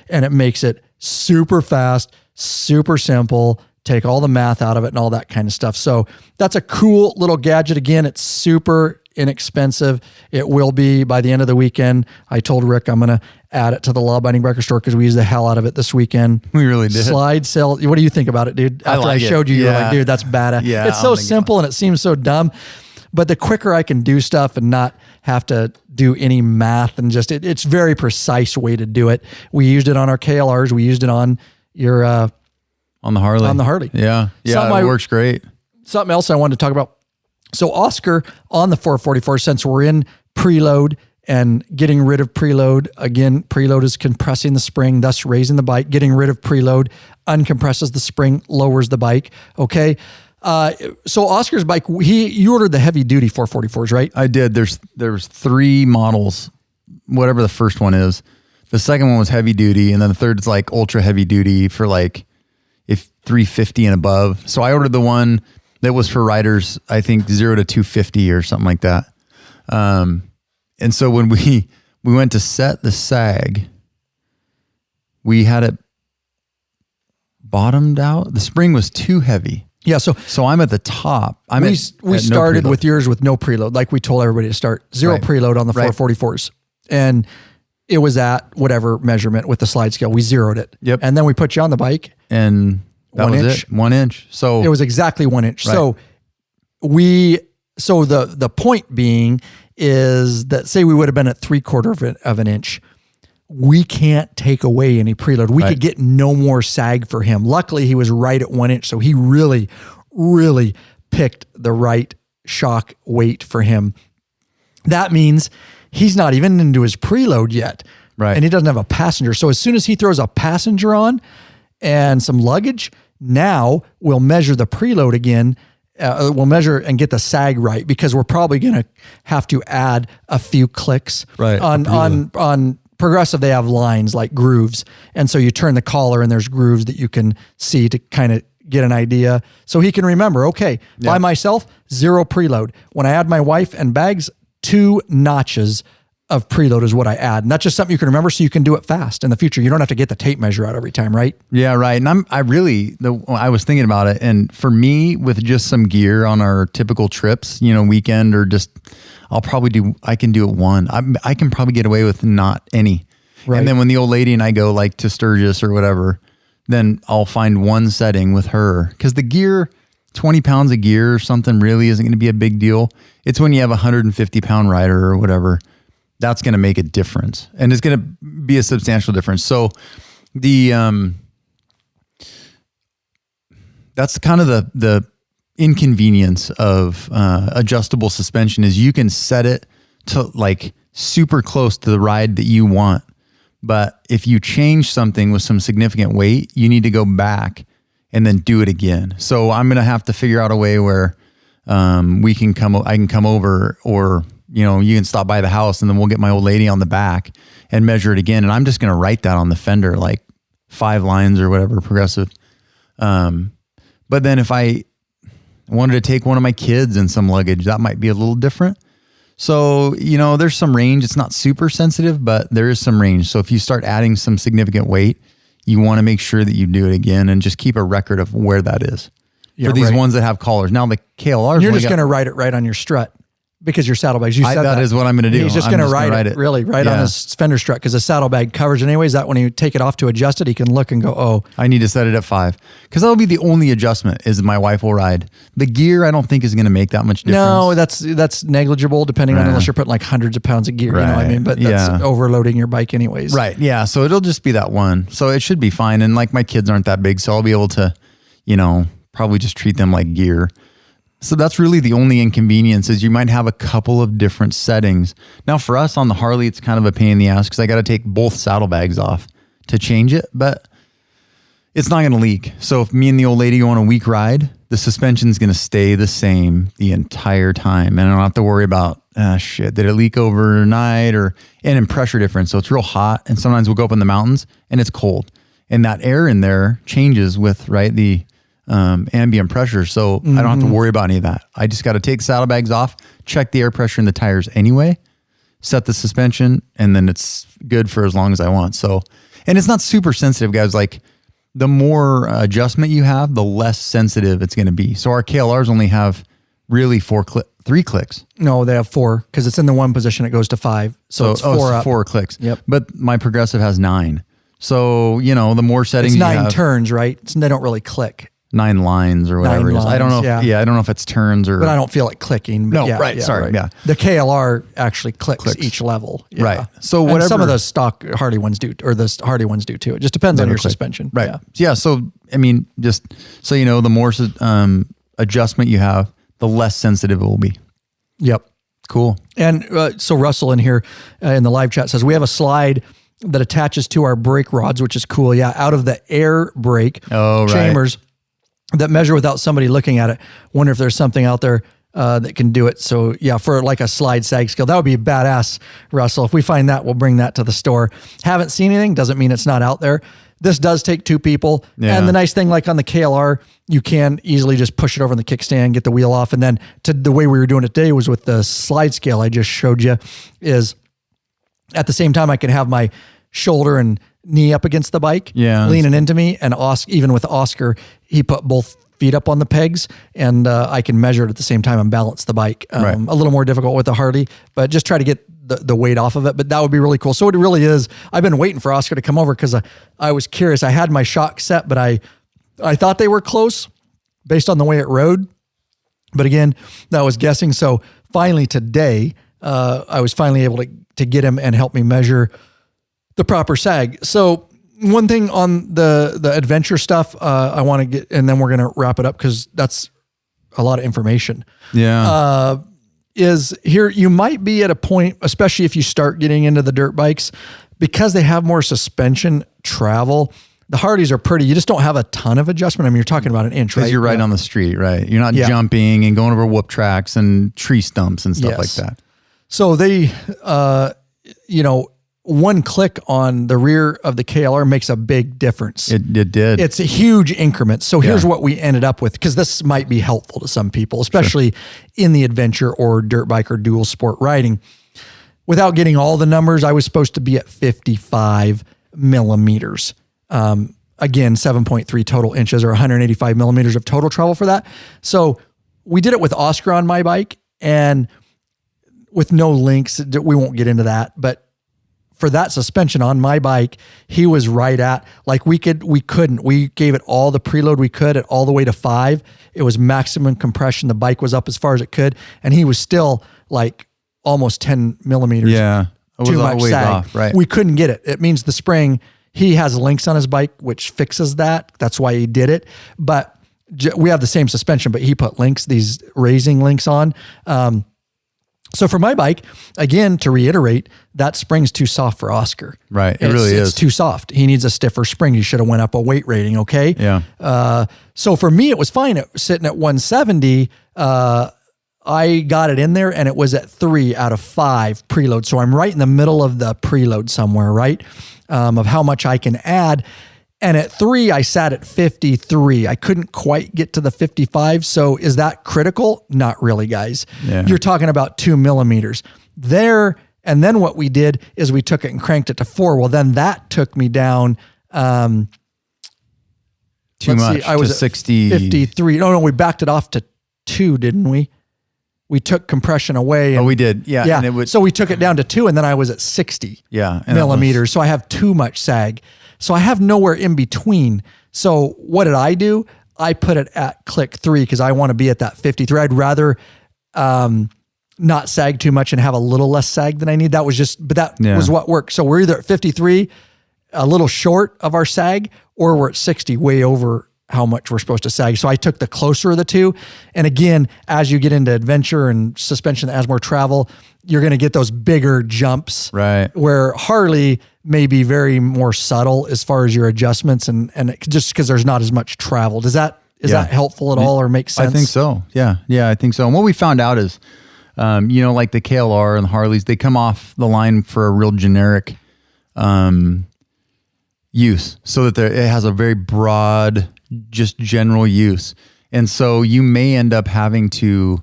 [SPEAKER 1] and it makes it super fast, super simple, take all the math out of it and all that kind of stuff. So that's a cool little gadget. Again, it's super inexpensive. It will be by the end of the weekend. I told Rick I'm going to add it to the Law Binding Breaker store because we used the hell out of it this weekend.
[SPEAKER 2] We really did.
[SPEAKER 1] Slide cell. What do you think about it, dude? After I showed you, you're like, dude, that's badass.
[SPEAKER 2] Yeah,
[SPEAKER 1] it's so simple and it seems so dumb. But the quicker I can do stuff and not have to do any math and just, it's very precise way to do it. We used it on our KLRs. We used it on your...
[SPEAKER 2] on the Harley.
[SPEAKER 1] On the Harley.
[SPEAKER 2] Yeah. Yeah, it works great.
[SPEAKER 1] Something else I wanted to talk about. So Oscar on the 444, since we're in preload and getting rid of preload, again, preload is compressing the spring, thus raising the bike. Getting rid of preload uncompresses the spring, lowers the bike. Okay. So Oscar's bike, you ordered the heavy duty 444s, right?
[SPEAKER 2] I did. There's 3 models, whatever the first one is. The second one was heavy duty, and then the third is like ultra heavy duty for like if 350 and above. So I ordered the one that was for riders, I think 0 to 250 or something like that. And so when we went to set the sag, we had it bottomed out. The spring was too heavy.
[SPEAKER 1] Yeah. So
[SPEAKER 2] I'm at the top.
[SPEAKER 1] We started with yours with no preload, like we told everybody to start. 0 preload on the 444s. And it was at whatever measurement with the slide scale. We zeroed it.
[SPEAKER 2] Yep.
[SPEAKER 1] And then we put you on the bike.
[SPEAKER 2] And that
[SPEAKER 1] 1
[SPEAKER 2] was
[SPEAKER 1] inch.
[SPEAKER 2] it. 1 inch. So
[SPEAKER 1] it was exactly 1 inch.
[SPEAKER 2] Right.
[SPEAKER 1] So the point being is that, say we would have been at 3/4 of an inch, we can't take away any preload. We could get no more sag for him. Luckily, he was right at 1 inch. So he really, really picked the right shock weight for him. That means he's not even into his preload yet.
[SPEAKER 2] Right.
[SPEAKER 1] And he doesn't have a passenger. So as soon as he throws a passenger on and some luggage, now we'll measure the preload again. We'll measure and get the sag right, because we're probably going to have to add a few clicks.
[SPEAKER 2] Right.
[SPEAKER 1] On Progressive, they have lines like grooves. And so you turn the collar and there's grooves that you can see to kind of get an idea. So he can remember, okay, by myself, 0 preload. When I add my wife and bags, 2 notches of preload is what I add. And that's just something you can remember so you can do it fast in the future. You don't have to get the tape measure out every time, right? Yeah,
[SPEAKER 2] right. And I was thinking about it. And for me, with just some gear on our typical trips, weekend or just, I can do it one. I can probably get away with not any. Right. And then when the old lady and I go like to Sturgis or whatever, then I'll find one setting with her. Because the gear, 20 pounds of gear or something really isn't going to be a big deal. It's when you have a 150-pound rider or whatever, that's going to make a difference. And it's going to be a substantial difference. So the that's kind of the inconvenience of adjustable suspension is you can set it to like super close to the ride that you want. But if you change something with some significant weight, you need to go back and then do it again. So I'm going to have to figure out a way where I can come over, or you can stop by the house and then we'll get my old lady on the back and measure it again. And I'm just going to write that on the fender, like 5 lines or whatever, Progressive. But then if I I wanted to take one of my kids in some luggage. That might be a little different. So, there's some range. It's not super sensitive, but there is some range. So if you start adding some significant weight, you want to make sure that you do it again and just keep a record of where that is. For these ones that have collars. Now the KLRs,
[SPEAKER 1] you're just going to ride it right on your strut because your saddlebags. You said
[SPEAKER 2] that is what I'm going to do.
[SPEAKER 1] He's just going to ride it really right on his fender strut because the saddlebag covers it anyways. That when you take it off to adjust it, he can look and go, oh,
[SPEAKER 2] I need to set it at 5 because that'll be the only adjustment is my wife will ride. The gear I don't think is going to make that much difference.
[SPEAKER 1] No, that's negligible depending on unless you're putting like hundreds of pounds of gear. You know what I mean? But that's overloading your bike anyways.
[SPEAKER 2] Right. Yeah. So it'll just be that one. So it should be fine. And like my kids aren't that big, so I'll be able to, probably just treat them like gear. So that's really the only inconvenience is you might have a couple of different settings. Now for us on the Harley, it's kind of a pain in the ass because I got to take both saddlebags off to change it, but it's not going to leak. So if me and the old lady go on a week ride, the suspension's going to stay the same the entire time. And I don't have to worry about, did it leak overnight and in pressure difference. So it's real hot. And sometimes we'll go up in the mountains and it's cold. And that air in there changes with, the ambient pressure. So I don't have to worry about any of that. I just got to take saddlebags off, check the air pressure in the tires anyway, set the suspension, and then it's good for as long as I want. So, and it's not super sensitive, guys. Like the more adjustment you have, the less sensitive it's going to be. So our KLRs only have really 3 clicks.
[SPEAKER 1] No, they have 4 because it's in the one position. It goes to 5. So it's 4 up.
[SPEAKER 2] 4 clicks.
[SPEAKER 1] Yep.
[SPEAKER 2] But my Progressive has 9. So, the more settings
[SPEAKER 1] it's
[SPEAKER 2] you
[SPEAKER 1] 9
[SPEAKER 2] have,
[SPEAKER 1] turns, right? They don't really click.
[SPEAKER 2] 9 lines or whatever it is. I don't know. I don't know if it's turns or.
[SPEAKER 1] But I don't feel it clicking.
[SPEAKER 2] No, right. Sorry.
[SPEAKER 1] Right.
[SPEAKER 2] Yeah.
[SPEAKER 1] The KLR actually clicks each level. Yeah.
[SPEAKER 2] Right. So whatever.
[SPEAKER 1] And some of the stock Harley ones do, or the Hardy ones do too. It just depends on your suspension.
[SPEAKER 2] Right. Yeah. So, just so the more adjustment you have, the less sensitive it will be.
[SPEAKER 1] Yep.
[SPEAKER 2] Cool.
[SPEAKER 1] And so Russell in here in the live chat says, we have a slide that attaches to our brake rods, which is cool. Yeah. Out of the air brake chambers that measure without somebody looking at it. Wonder if there's something out there that can do it. So yeah, for like a slide sag scale, that would be badass, Russell. If we find that, we'll bring that to the store. Haven't seen anything, doesn't mean it's not out there. This does take 2 people. Yeah. And the nice thing, like on the KLR, you can easily just push it over in the kickstand, get the wheel off. And then the way we were doing it today was with the slide scale I just showed you is at the same time I can have my shoulder and knee up against the bike, leaning into me. And even with Oscar, he put both feet up on the pegs and I can measure it at the same time and balance the bike. A little more difficult with the Harley, but just try to get the weight off of it. But that would be really cool. So it really is. I've been waiting for Oscar to come over because I was curious. I had my shock set, but I thought they were close based on the way it rode. But again, that was guessing. So finally today, I was finally able to get him and help me measure the proper sag. So one thing on the adventure stuff, I want to get, and then we're going to wrap it up because that's a lot of information.
[SPEAKER 2] Yeah.
[SPEAKER 1] Is here, you might be at a point, especially if you start getting into the dirt bikes, because they have more suspension travel. The Hardys are pretty, you just don't have a ton of adjustment. I mean, you're talking about an inch, right?
[SPEAKER 2] Because you're right on the street, right? You're not jumping and going over whoop tracks and tree stumps and stuff like that.
[SPEAKER 1] So they, one click on the rear of the KLR makes a big difference.
[SPEAKER 2] It did.
[SPEAKER 1] It's a huge increment. So here's what we ended up with, because this might be helpful to some people, especially in the adventure or dirt bike or dual sport riding. Without getting all the numbers, I was supposed to be at 55 millimeters. Again, 7.3 total inches or 185 millimeters of total travel for that. So we did it with Oscar on my bike and with no links. We won't get into that, but for that suspension on my bike, he was right at, like we gave it all the preload we could at all the way to 5. It was maximum compression. The bike was up as far as it could. And he was still like almost 10 millimeters.
[SPEAKER 2] Yeah. It was
[SPEAKER 1] too much sag.
[SPEAKER 2] Off, right.
[SPEAKER 1] We couldn't get it. It means the spring, he has links on his bike, which fixes that. That's why he did it. But we have the same suspension, but he put links, these raising links on. So for my bike, again, to reiterate, that spring's too soft for Oscar.
[SPEAKER 2] Right. It really is.
[SPEAKER 1] It's too soft. He needs a stiffer spring. You should have went up a weight rating. Okay.
[SPEAKER 2] Yeah.
[SPEAKER 1] So for me, it was fine. Sitting at 170, I got it in there and it was at 3 out of 5 preload. So I'm right in the middle of the preload somewhere, right? Of how much I can add. And at 3, I sat at 53. I couldn't quite get to the 55. So is that critical? Not really, guys.
[SPEAKER 2] Yeah.
[SPEAKER 1] You're talking about 2 millimeters there. And then what we did is we took it and cranked it to 4. Well, then that took me down.
[SPEAKER 2] Too much.
[SPEAKER 1] I was
[SPEAKER 2] at 60.
[SPEAKER 1] 53. No, we backed it off to 2, didn't we? We took compression away. And,
[SPEAKER 2] we did. Yeah.
[SPEAKER 1] Yeah.
[SPEAKER 2] And it would,
[SPEAKER 1] so we took it down to 2, and then I was at 60 millimeters. So I have too much sag. So I have nowhere in between. So what did I do? I put it at click 3 because I want to be at that 53. I'd rather not sag too much and have a little less sag than I need. That was was what worked. So we're either at 53, a little short of our sag, or we're at 60, way over how much we're supposed to sag. So I took the closer of the 2. And again, as you get into adventure and suspension that has more travel, you're going to get those bigger jumps,
[SPEAKER 2] right?
[SPEAKER 1] Where Harley may be very more subtle as far as your adjustments and just because there's not as much travel. Is that helpful at all or make sense?
[SPEAKER 2] I think so. Yeah. I think so. And what we found out is, like the KLR and the Harleys, they come off the line for a real generic use, so that it has a very broad, just general use. And so you may end up having to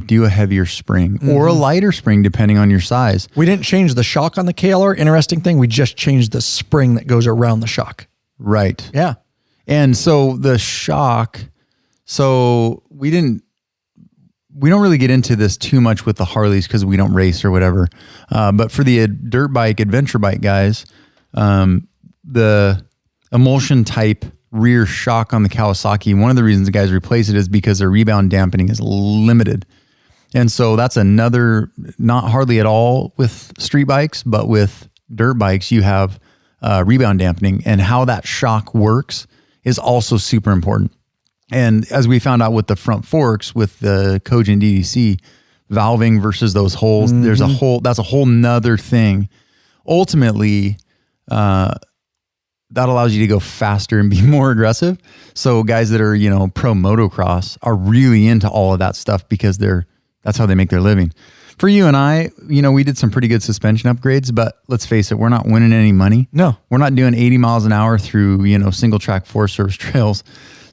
[SPEAKER 2] do a heavier spring or a lighter spring, depending on your size.
[SPEAKER 1] We didn't change the shock on the KLR. Interesting thing, we just changed the spring that goes around the shock.
[SPEAKER 2] Right.
[SPEAKER 1] Yeah.
[SPEAKER 2] And so the shock, we don't really get into this too much with the Harleys because we don't race or whatever. But for the dirt bike, adventure bike guys, the emulsion type rear shock on the Kawasaki, one of the reasons the guys replace it is because their rebound dampening is limited. And so that's another, not hardly at all with street bikes, but with dirt bikes, you have rebound dampening, and how that shock works is also super important. And as we found out with the front forks, with the Kojin DDC, valving versus those holes, that's a whole nother thing. Ultimately, that allows you to go faster and be more aggressive. So guys that are, pro motocross are really into all of that stuff because that's how they make their living. For you and I, we did some pretty good suspension upgrades, but let's face it, we're not winning any money.
[SPEAKER 1] No.
[SPEAKER 2] We're not doing 80 miles an hour through, single track Forest Service trails.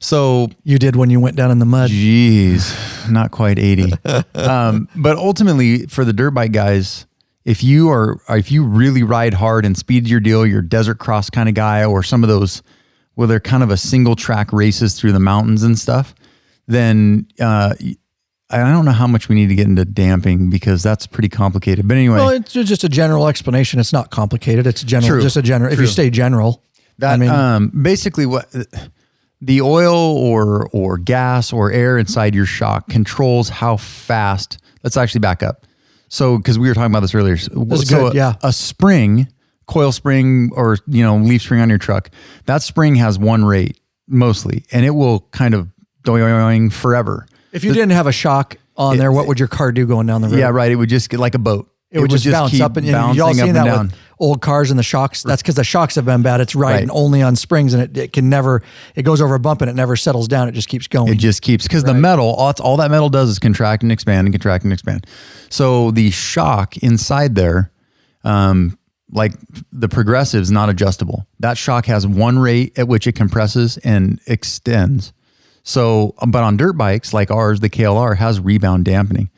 [SPEAKER 2] So
[SPEAKER 1] you did when you went down in the mud.
[SPEAKER 2] Geez, not quite 80. But ultimately for the dirt bike guys, if you really ride hard and speed's your deal, you're a desert cross kind of guy, or some of those where they're kind of a single track races through the mountains and stuff, then I don't know how much we need to get into damping because that's pretty complicated. But anyway. Well,
[SPEAKER 1] it's just a general explanation. It's not complicated. It's general. True. Just a general. If you stay general.
[SPEAKER 2] Basically what the oil or gas or air inside your shock controls how fast. Let's actually back up. So, because we were talking about this earlier. A spring, coil spring or, leaf spring on your truck, that spring has one rate mostly, and it will kind of doing forever.
[SPEAKER 1] If you didn't have a shock on there, what would your car do going down the road?
[SPEAKER 2] Yeah, right. It would just get like a boat.
[SPEAKER 1] It would just bounce up and down. You all seen that with old cars and the shocks. That's because the shocks have been bad. It's riding only on springs, and it goes over a bump and it never settles down. It just keeps going.
[SPEAKER 2] It just keeps, because the metal, all that metal does is contract and expand and contract and expand. So the shock inside there, like the progressive, is not adjustable. That shock has one rate at which it compresses and extends. So, but on dirt bikes like ours, the KLR has rebound dampening.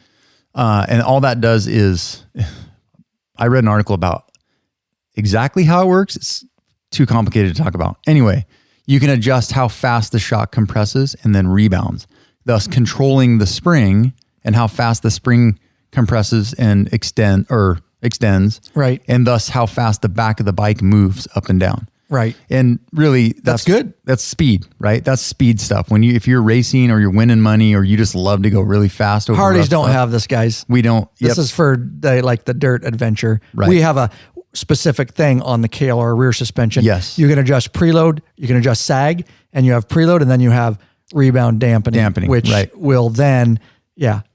[SPEAKER 2] And all that does is, I read an article about exactly how it works. It's too complicated to talk about. Anyway, you can adjust how fast the shock compresses and then rebounds, thus controlling the spring and how fast the spring compresses and extends.
[SPEAKER 1] Right.
[SPEAKER 2] And thus how fast the back of the bike moves up and down.
[SPEAKER 1] Right.
[SPEAKER 2] And really that's good. That's speed, right? That's speed stuff. If you're racing or you're winning money or you just love to go really fast.
[SPEAKER 1] Harleys don't have this, guys.
[SPEAKER 2] We don't.
[SPEAKER 1] This is for the dirt adventure.
[SPEAKER 2] Right.
[SPEAKER 1] We have a specific thing on the KLR rear suspension.
[SPEAKER 2] Yes.
[SPEAKER 1] You can adjust preload, you can adjust sag, and you have preload, and then you have rebound dampening which will then,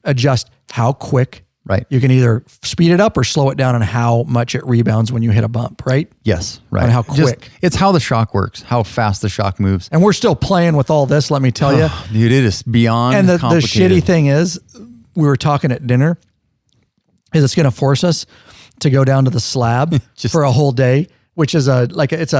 [SPEAKER 1] adjust how quick.
[SPEAKER 2] Right.
[SPEAKER 1] You can either speed it up or slow it down on how much it rebounds when you hit a bump, right?
[SPEAKER 2] Yes, right.
[SPEAKER 1] And how quick.
[SPEAKER 2] It's how the shock works, how fast the shock moves.
[SPEAKER 1] And we're still playing with all this, let me tell you.
[SPEAKER 2] Dude, it is beyond
[SPEAKER 1] complicated. And the shitty thing is, we were talking at dinner, is it's going to force us to go down to the slab for a whole day, which is it's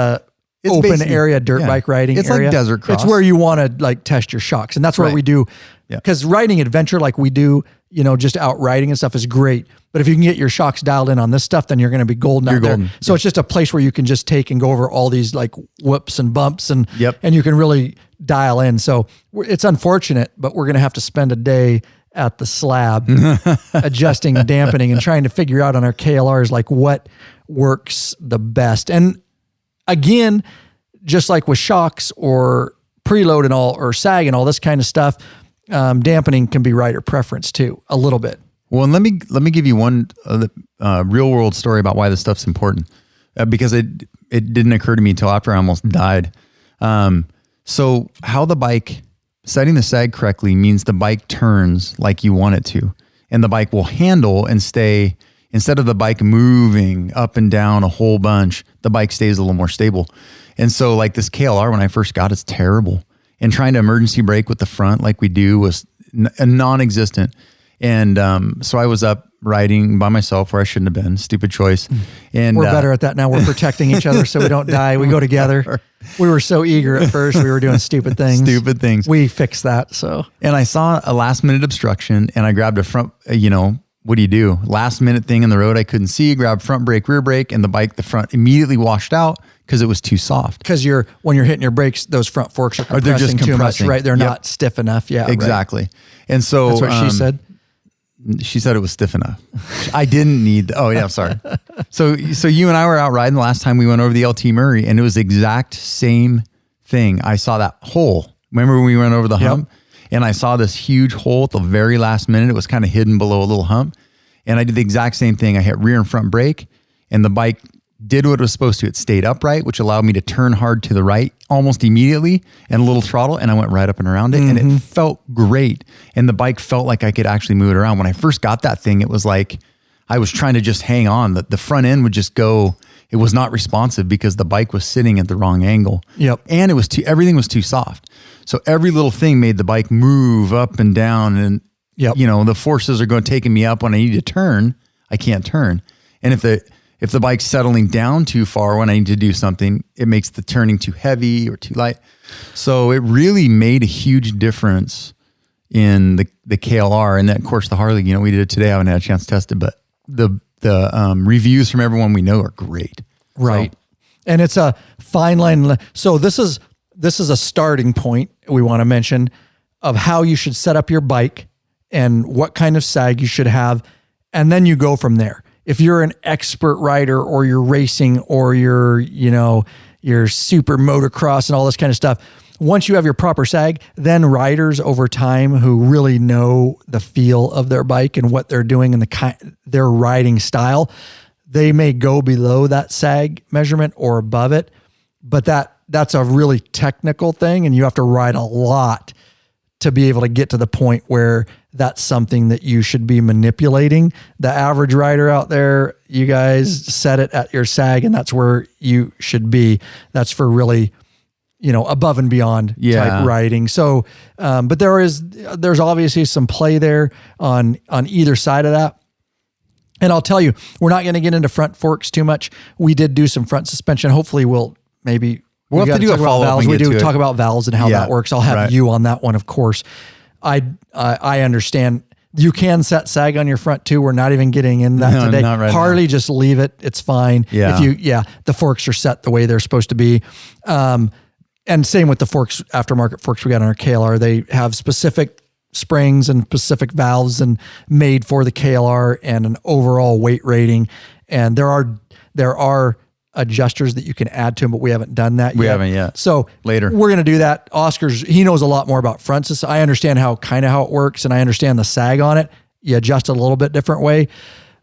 [SPEAKER 1] open area, dirt bike riding
[SPEAKER 2] it's
[SPEAKER 1] area.
[SPEAKER 2] Like desert cross.
[SPEAKER 1] It's where you want to like test your shocks. And that's what we do. Because riding adventure like we do, you know, just out riding and stuff is great. But if you can get your shocks dialed in on this stuff, then you're going to be golden out there. So it's just a place where you can just take and go over all these like whoops and bumps and you can really dial in. So it's unfortunate, but we're going to have to spend a day at the slab adjusting, dampening, and trying to figure out on our KLRs like what works the best. And again, just like with shocks or preload and all, or sag and all this kind of stuff, dampening can be rider preference too, a little bit.
[SPEAKER 2] Well, and let me give you one real world story about why this stuff's important, because it didn't occur to me until after I almost died. So how the bike, setting the sag correctly means the bike turns like you want it to, and the bike will handle and stay, instead of the bike moving up and down a whole bunch, the bike stays a little more stable. And so like this KLR, when I first got it's terrible. And trying to emergency brake with the front like we do was non-existent. And so I was up riding by myself where I shouldn't have been. Stupid choice. And
[SPEAKER 1] we're better at that now. We're protecting each other so we don't die. We go together. We were so eager at first. We were doing stupid things.
[SPEAKER 2] Stupid things.
[SPEAKER 1] We fixed that. So.
[SPEAKER 2] And I saw a last minute obstruction and I grabbed a front, what do you do? Last minute thing in the road I couldn't see, grab front brake, rear brake, and the front immediately washed out because it was too soft.
[SPEAKER 1] Because when you're hitting your brakes, those front forks are compressing too much, right? They're not stiff enough. Yeah,
[SPEAKER 2] exactly.
[SPEAKER 1] Right.
[SPEAKER 2] And so
[SPEAKER 1] that's what she said.
[SPEAKER 2] She said it was stiff enough. I didn't need. Sorry. So you and I were out riding the last time we went over the LT Murray, and it was the exact same thing. I saw that hole. Remember when we went over the hump? And I saw this huge hole at the very last minute. It was kind of hidden below a little hump. And I did the exact same thing. I hit rear and front brake, and the bike did what it was supposed to. It stayed upright, which allowed me to turn hard to the right almost immediately, and a little throttle, and I went right up and around it, and it felt great. And the bike felt like I could actually move it around. When I first got that thing, it was like I was trying to just hang on. The front end would just go. It was not responsive because the bike was sitting at the wrong angle. And it was everything was too soft. So every little thing made the bike move up and down, and the forces are taking me up when I need to turn. I can't turn. And if the bike's settling down too far when I need to do something, it makes the turning too heavy or too light. So it really made a huge difference in the KLR. And then, of course, the Harley, we did it today. I haven't had a chance to test it, but the reviews from everyone we know are great.
[SPEAKER 1] Right. So, and it's a fine line. So this is a starting point we want to mention of how you should set up your bike and what kind of sag you should have. And then you go from there. If you're an expert rider or you're racing or you're super motocross and all this kind of stuff, once you have your proper sag, then riders over time who really know the feel of their bike and what they're doing and their riding style, they may go below that sag measurement or above it, but that's a really technical thing, and you have to ride a lot to be able to get to the point where that's something that you should be manipulating. The average rider out there, you guys set it at your sag, and that's where you should be. That's for really, above and beyond type riding. So, but there's obviously some play there on either side of that. And I'll tell you, we're not going to get into front forks too much. We did do some front suspension. Hopefully we'll have to do a follow-up. We do talk about valves and how that works. I'll have you on that one, of course. I understand you can set sag on your front too. We're not even getting in that today.
[SPEAKER 2] Not right
[SPEAKER 1] Harley,
[SPEAKER 2] now.
[SPEAKER 1] just leave it. It's fine.
[SPEAKER 2] Yeah.
[SPEAKER 1] The forks are set the way they're supposed to be. And same with the forks, aftermarket forks we got on our KLR. They have specific springs and specific valves and made for the KLR and an overall weight rating. And there are adjusters that you can add to them, but we haven't done that yet.
[SPEAKER 2] We haven't yet.
[SPEAKER 1] So
[SPEAKER 2] later
[SPEAKER 1] we're going to do that. He knows a lot more about fronts. I understand how it works, and I understand the sag on it. You adjust it a little bit different way,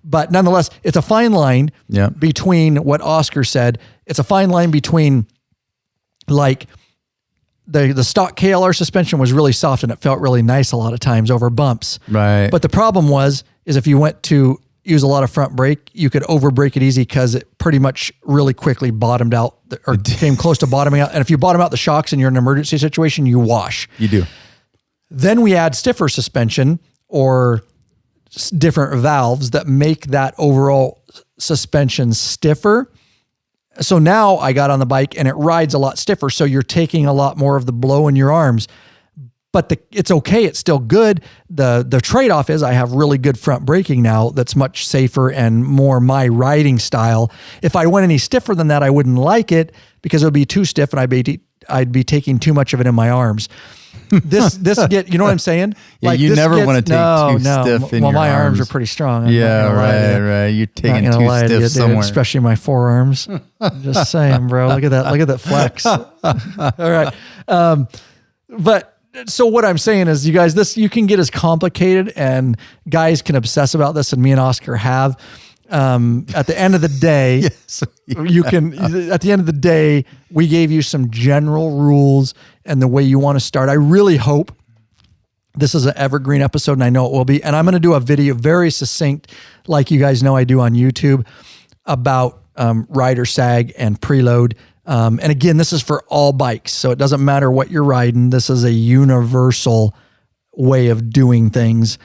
[SPEAKER 1] but nonetheless, it's a fine line between what Oscar said. It's a fine line between like the stock KLR suspension was really soft and it felt really nice a lot of times over bumps.
[SPEAKER 2] Right.
[SPEAKER 1] But the problem is if you went to use a lot of front brake, you could over brake it easy because it pretty much really quickly bottomed out or came close to bottoming out. And if you bottom out the shocks and you're in an emergency situation, you wash.
[SPEAKER 2] You do.
[SPEAKER 1] Then we add stiffer suspension or different valves that make that overall suspension stiffer. So now I got on the bike and it rides a lot stiffer. So you're taking a lot more of the blow in your arms, but it's okay. It's still good. The trade-off is I have really good front braking now that's much safer and more my riding style. If I went any stiffer than that, I wouldn't like it because it would be too stiff and I'd be taking too much of it in my arms. This you know what I'm saying?
[SPEAKER 2] Yeah, like you never want to take too stiff in your
[SPEAKER 1] my
[SPEAKER 2] arms
[SPEAKER 1] are pretty strong.
[SPEAKER 2] Yeah, right. You're taking too stiff somewhere.
[SPEAKER 1] Especially my forearms. Just saying, bro. Look at that flex. All right. But so what I'm saying is, you guys, you can get as complicated and guys can obsess about this, and me and Oscar have. At the end of the day,
[SPEAKER 2] yes,
[SPEAKER 1] at the end of the day, we gave you some general rules and the way you want to start. I really hope this is an evergreen episode, and I know it will be. And I'm going to do a video very succinct, like you guys know I do on YouTube, about rider sag and preload. And again, this is for all bikes, so it doesn't matter what you're riding. This is a universal way of doing things.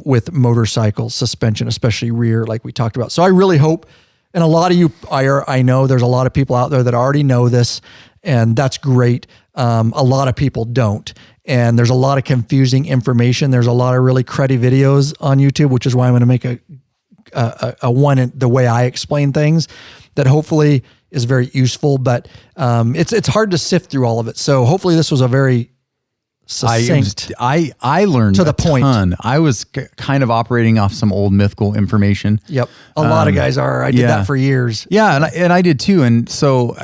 [SPEAKER 1] With motorcycles, suspension, especially rear, like we talked about. So I really hope, and a lot of you, I know there's a lot of people out there that already know this, and that's great. A lot of people don't. And there's a lot of confusing information. There's a lot of really cruddy videos on YouTube, which is why I'm going to make a one in the way I explain things that hopefully is very useful, but it's hard to sift through all of it. So hopefully this was a very succinct.
[SPEAKER 2] I learned
[SPEAKER 1] to the point.
[SPEAKER 2] Ton. I was kind of operating off some old mythical information.
[SPEAKER 1] Yep. A lot of guys are. I did that for years.
[SPEAKER 2] Yeah. And I did too. And so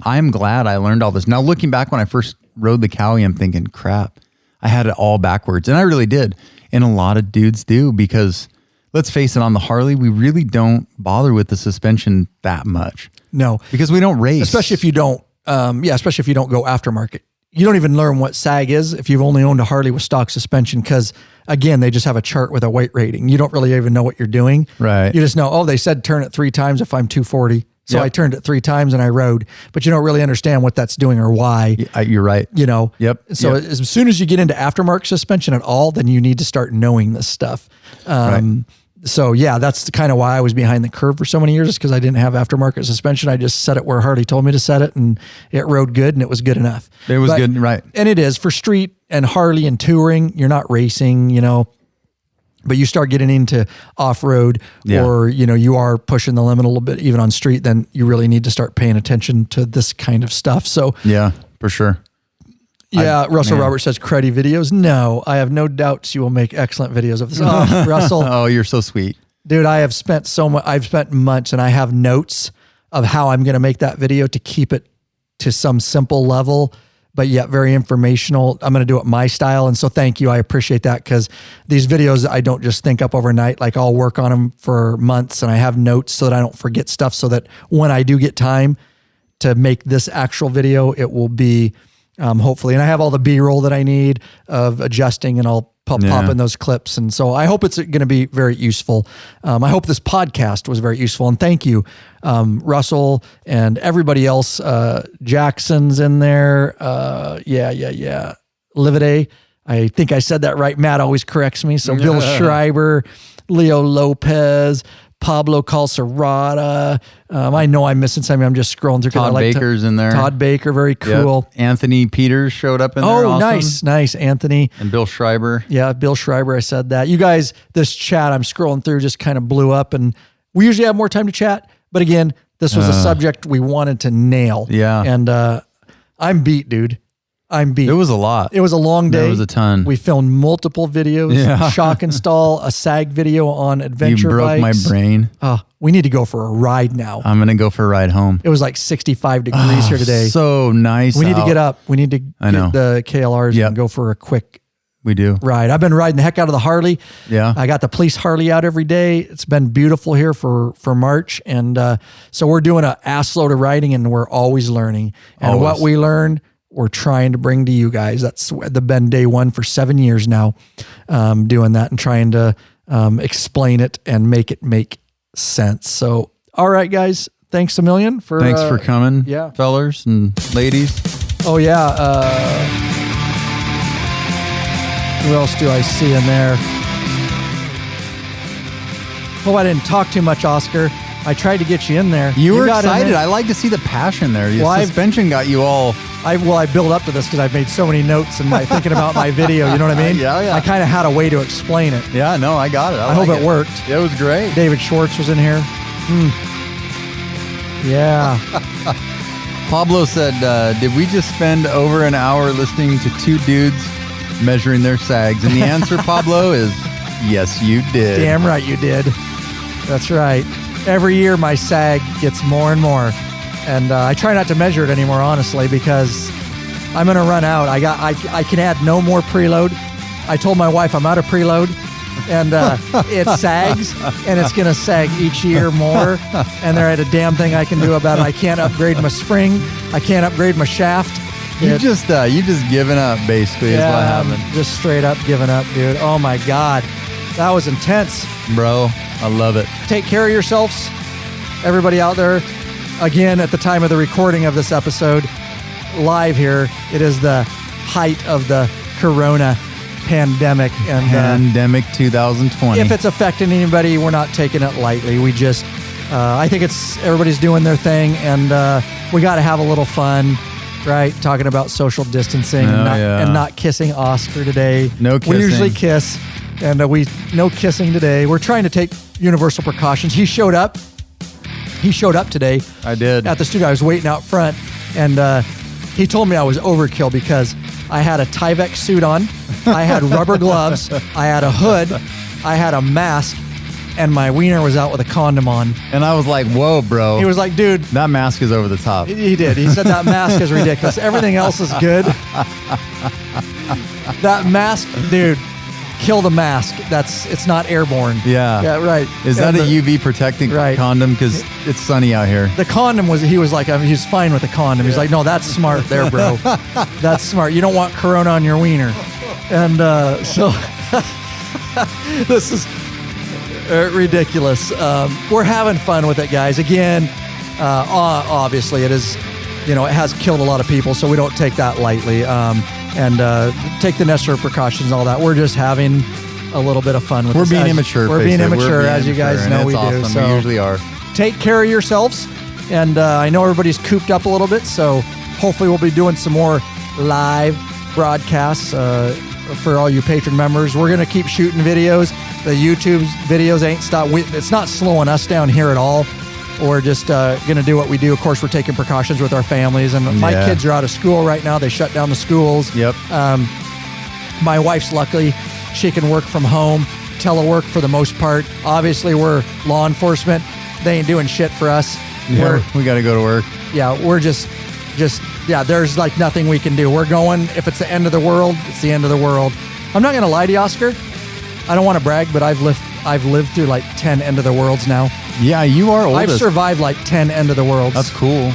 [SPEAKER 2] I'm glad I learned all this. Now looking back when I first rode the Cowie, I'm thinking, crap, I had it all backwards. And I really did. And a lot of dudes do, because let's face it, on the Harley, we really don't bother with the suspension that much.
[SPEAKER 1] No.
[SPEAKER 2] Because we don't race.
[SPEAKER 1] Especially if you don't, especially if you don't go aftermarket. You don't even learn what sag is if you've only owned a Harley with stock suspension, because again, they just have a chart with a weight rating. You don't really even know what you're doing.
[SPEAKER 2] Right.
[SPEAKER 1] You just know, they said turn it 3 times if I'm 240. So I turned it 3 times and I rode, but you don't really understand what that's doing or why.
[SPEAKER 2] You're right.
[SPEAKER 1] You know?
[SPEAKER 2] Yep.
[SPEAKER 1] So as soon as you get into aftermarket suspension at all, then you need to start knowing this stuff. Right. So yeah, that's kind of why I was behind the curve for so many years, is because I didn't have aftermarket suspension. I just set it where Harley told me to set it, and it rode good, and it was good enough.
[SPEAKER 2] It was good, right?
[SPEAKER 1] And it is for street and Harley and touring. You're not racing, but you start getting into off-road, or you are pushing the limit a little bit even on street. Then you really need to start paying attention to this kind of stuff. So
[SPEAKER 2] yeah, for sure.
[SPEAKER 1] Yeah, Russell Roberts says cruddy videos. No, I have no doubts you will make excellent videos of this. Oh, Russell.
[SPEAKER 2] Oh, you're so sweet.
[SPEAKER 1] Dude, I have spent so much. I've spent months, and I have notes of how I'm going to make that video to keep it to some simple level, but yet very informational. I'm going to do it my style. And so thank you. I appreciate that, because these videos, I don't just think up overnight. Like, I'll work on them for months, and I have notes so that I don't forget stuff, so that when I do get time to make this actual video, it will be hopefully, and I have all the B-roll that I need of adjusting, and I'll pop in those clips. And so I hope it's going to be very useful. I hope this podcast was very useful, and thank you, Russell and everybody else. Jackson's in there. Livide. I think I said that right. Matt always corrects me. So Bill Schreiber, Leo Lopez, Pablo Calcerata. I know I'm missing something. I'm just scrolling through.
[SPEAKER 2] Todd Baker's in there.
[SPEAKER 1] Todd Baker, very cool.
[SPEAKER 2] Yep. Anthony Peters showed up in there.
[SPEAKER 1] Oh, nice, Anthony.
[SPEAKER 2] And Bill Schreiber.
[SPEAKER 1] Yeah, Bill Schreiber. I said that. You guys, this chat I'm scrolling through just kind of blew up, and we usually have more time to chat. But again, this was a subject we wanted to nail.
[SPEAKER 2] Yeah.
[SPEAKER 1] And I'm beat, dude. I'm beat.
[SPEAKER 2] It was a lot.
[SPEAKER 1] It was a long day.
[SPEAKER 2] It was a ton.
[SPEAKER 1] We filmed multiple videos.
[SPEAKER 2] Yeah.
[SPEAKER 1] Shock install, a SAG video on adventure bikes.
[SPEAKER 2] You broke my brain.
[SPEAKER 1] We need to go for a ride now.
[SPEAKER 2] I'm going to go for a ride home.
[SPEAKER 1] It was like 65 degrees here today.
[SPEAKER 2] So nice.
[SPEAKER 1] We need to get up. We need to get the KLRs and go for a quick ride. I've been riding the heck out of the Harley.
[SPEAKER 2] Yeah.
[SPEAKER 1] I got the police Harley out every day. It's been beautiful here for March. And so we're doing an ass load of riding, and we're always learning. And what we learn, we're trying to bring to you guys. That's been day one for 7 years now, doing that and trying to explain it and make it make sense. So, all right, guys, thanks a million for
[SPEAKER 2] coming, fellers and ladies.
[SPEAKER 1] Oh yeah. Who else do I see in there? Hope I didn't talk too much, Oscar. I tried to get you in there.
[SPEAKER 2] You were
[SPEAKER 1] got in
[SPEAKER 2] excited.
[SPEAKER 1] there.
[SPEAKER 2] I like to see the passion there. Your
[SPEAKER 1] Well,
[SPEAKER 2] suspension got you all.
[SPEAKER 1] I built up to this because I've made so many notes and thinking about my video. You know what I mean?
[SPEAKER 2] Yeah.
[SPEAKER 1] I kind of had a way to explain it.
[SPEAKER 2] Yeah, no, I got it.
[SPEAKER 1] I hope it worked.
[SPEAKER 2] It was great.
[SPEAKER 1] David Schwartz was in here. Yeah.
[SPEAKER 2] Pablo said, did we just spend over an hour listening to two dudes measuring their sags? And the answer, Pablo, is yes, you did.
[SPEAKER 1] Damn right you did. That's right. Every year my sag gets more and more. And I try not to measure it anymore, honestly, because I'm going to run out. I can add no more preload. I told my wife I'm out of preload. And it sags, and it's going to sag each year more. And there ain't a damn thing I can do about it. I can't upgrade my spring. I can't upgrade my shaft.
[SPEAKER 2] You just given up, basically, is what happened.
[SPEAKER 1] Just straight up giving up, dude. Oh, my God. That was intense.
[SPEAKER 2] Bro, I love it.
[SPEAKER 1] Take care of yourselves, everybody out there. Again, at the time of the recording of this episode, live here, it is the height of the corona pandemic. And
[SPEAKER 2] Pandemic 2020.
[SPEAKER 1] if it's affecting anybody, we're not taking it lightly. We just, I think everybody's doing their thing, and we got to have a little fun, right? Talking about social distancing and not kissing Oscar today.
[SPEAKER 2] No kissing.
[SPEAKER 1] We usually kiss, and no kissing today. We're trying to take universal precautions. He showed up today.
[SPEAKER 2] I did.
[SPEAKER 1] At the studio. I was waiting out front, and he told me I was overkill because I had a Tyvek suit on, I had rubber gloves, I had a hood, I had a mask, and my wiener was out with a condom on.
[SPEAKER 2] And I was like, whoa, bro.
[SPEAKER 1] He was like, dude.
[SPEAKER 2] That mask is over the top.
[SPEAKER 1] He did. He said that mask is ridiculous. Everything else is good. That mask, dude. Kill the mask. It's not airborne.
[SPEAKER 2] Yeah,
[SPEAKER 1] right.
[SPEAKER 2] Is that a UV protecting condom? Because it's sunny out here.
[SPEAKER 1] The condom he was like, he's fine with the condom. He's like, no, that's smart there, bro. That's smart. You don't want corona on your wiener. And so this is ridiculous. We're having fun with it, guys. Again, obviously it is, it has killed a lot of people, so we don't take that lightly. And take the necessary precautions and all that. We're just having a little bit of fun with
[SPEAKER 2] this. We're being immature.
[SPEAKER 1] We're being immature, as you guys know we do.
[SPEAKER 2] So we usually are.
[SPEAKER 1] Take care of yourselves. And I know everybody's cooped up a little bit, so hopefully we'll be doing some more live broadcasts for all you patron members. We're going to keep shooting videos. The YouTube videos ain't stopped. It's not slowing us down here at all. We're just going to do what we do. Of course, we're taking precautions with our families. And my kids are out of school right now. They shut down the schools.
[SPEAKER 2] Yep.
[SPEAKER 1] My wife's luckily. She can work from home, telework for the most part. Obviously, we're law enforcement. They ain't doing shit for us.
[SPEAKER 2] Yeah, we got to go to work.
[SPEAKER 1] Yeah, we're just there's like nothing we can do. We're going, if it's the end of the world, it's the end of the world. I'm not going to lie to you, Oscar. I don't want to brag, but I've lived through like 10 end of the worlds now.
[SPEAKER 2] Yeah, you are oldest.
[SPEAKER 1] I've survived like 10 end of the worlds.
[SPEAKER 2] That's cool.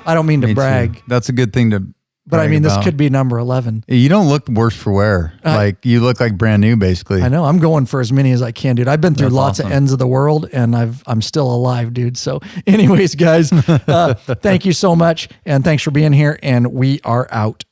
[SPEAKER 1] I don't mean to brag.
[SPEAKER 2] Too. That's a good thing to
[SPEAKER 1] But I mean, this could be number 11.
[SPEAKER 2] You don't look worse for wear. You look like brand new, basically.
[SPEAKER 1] I know. I'm going for as many as I can, dude. I've been through lots of ends of the world, and I'm still alive, dude. So anyways, guys, thank you so much, and thanks for being here, and we are out.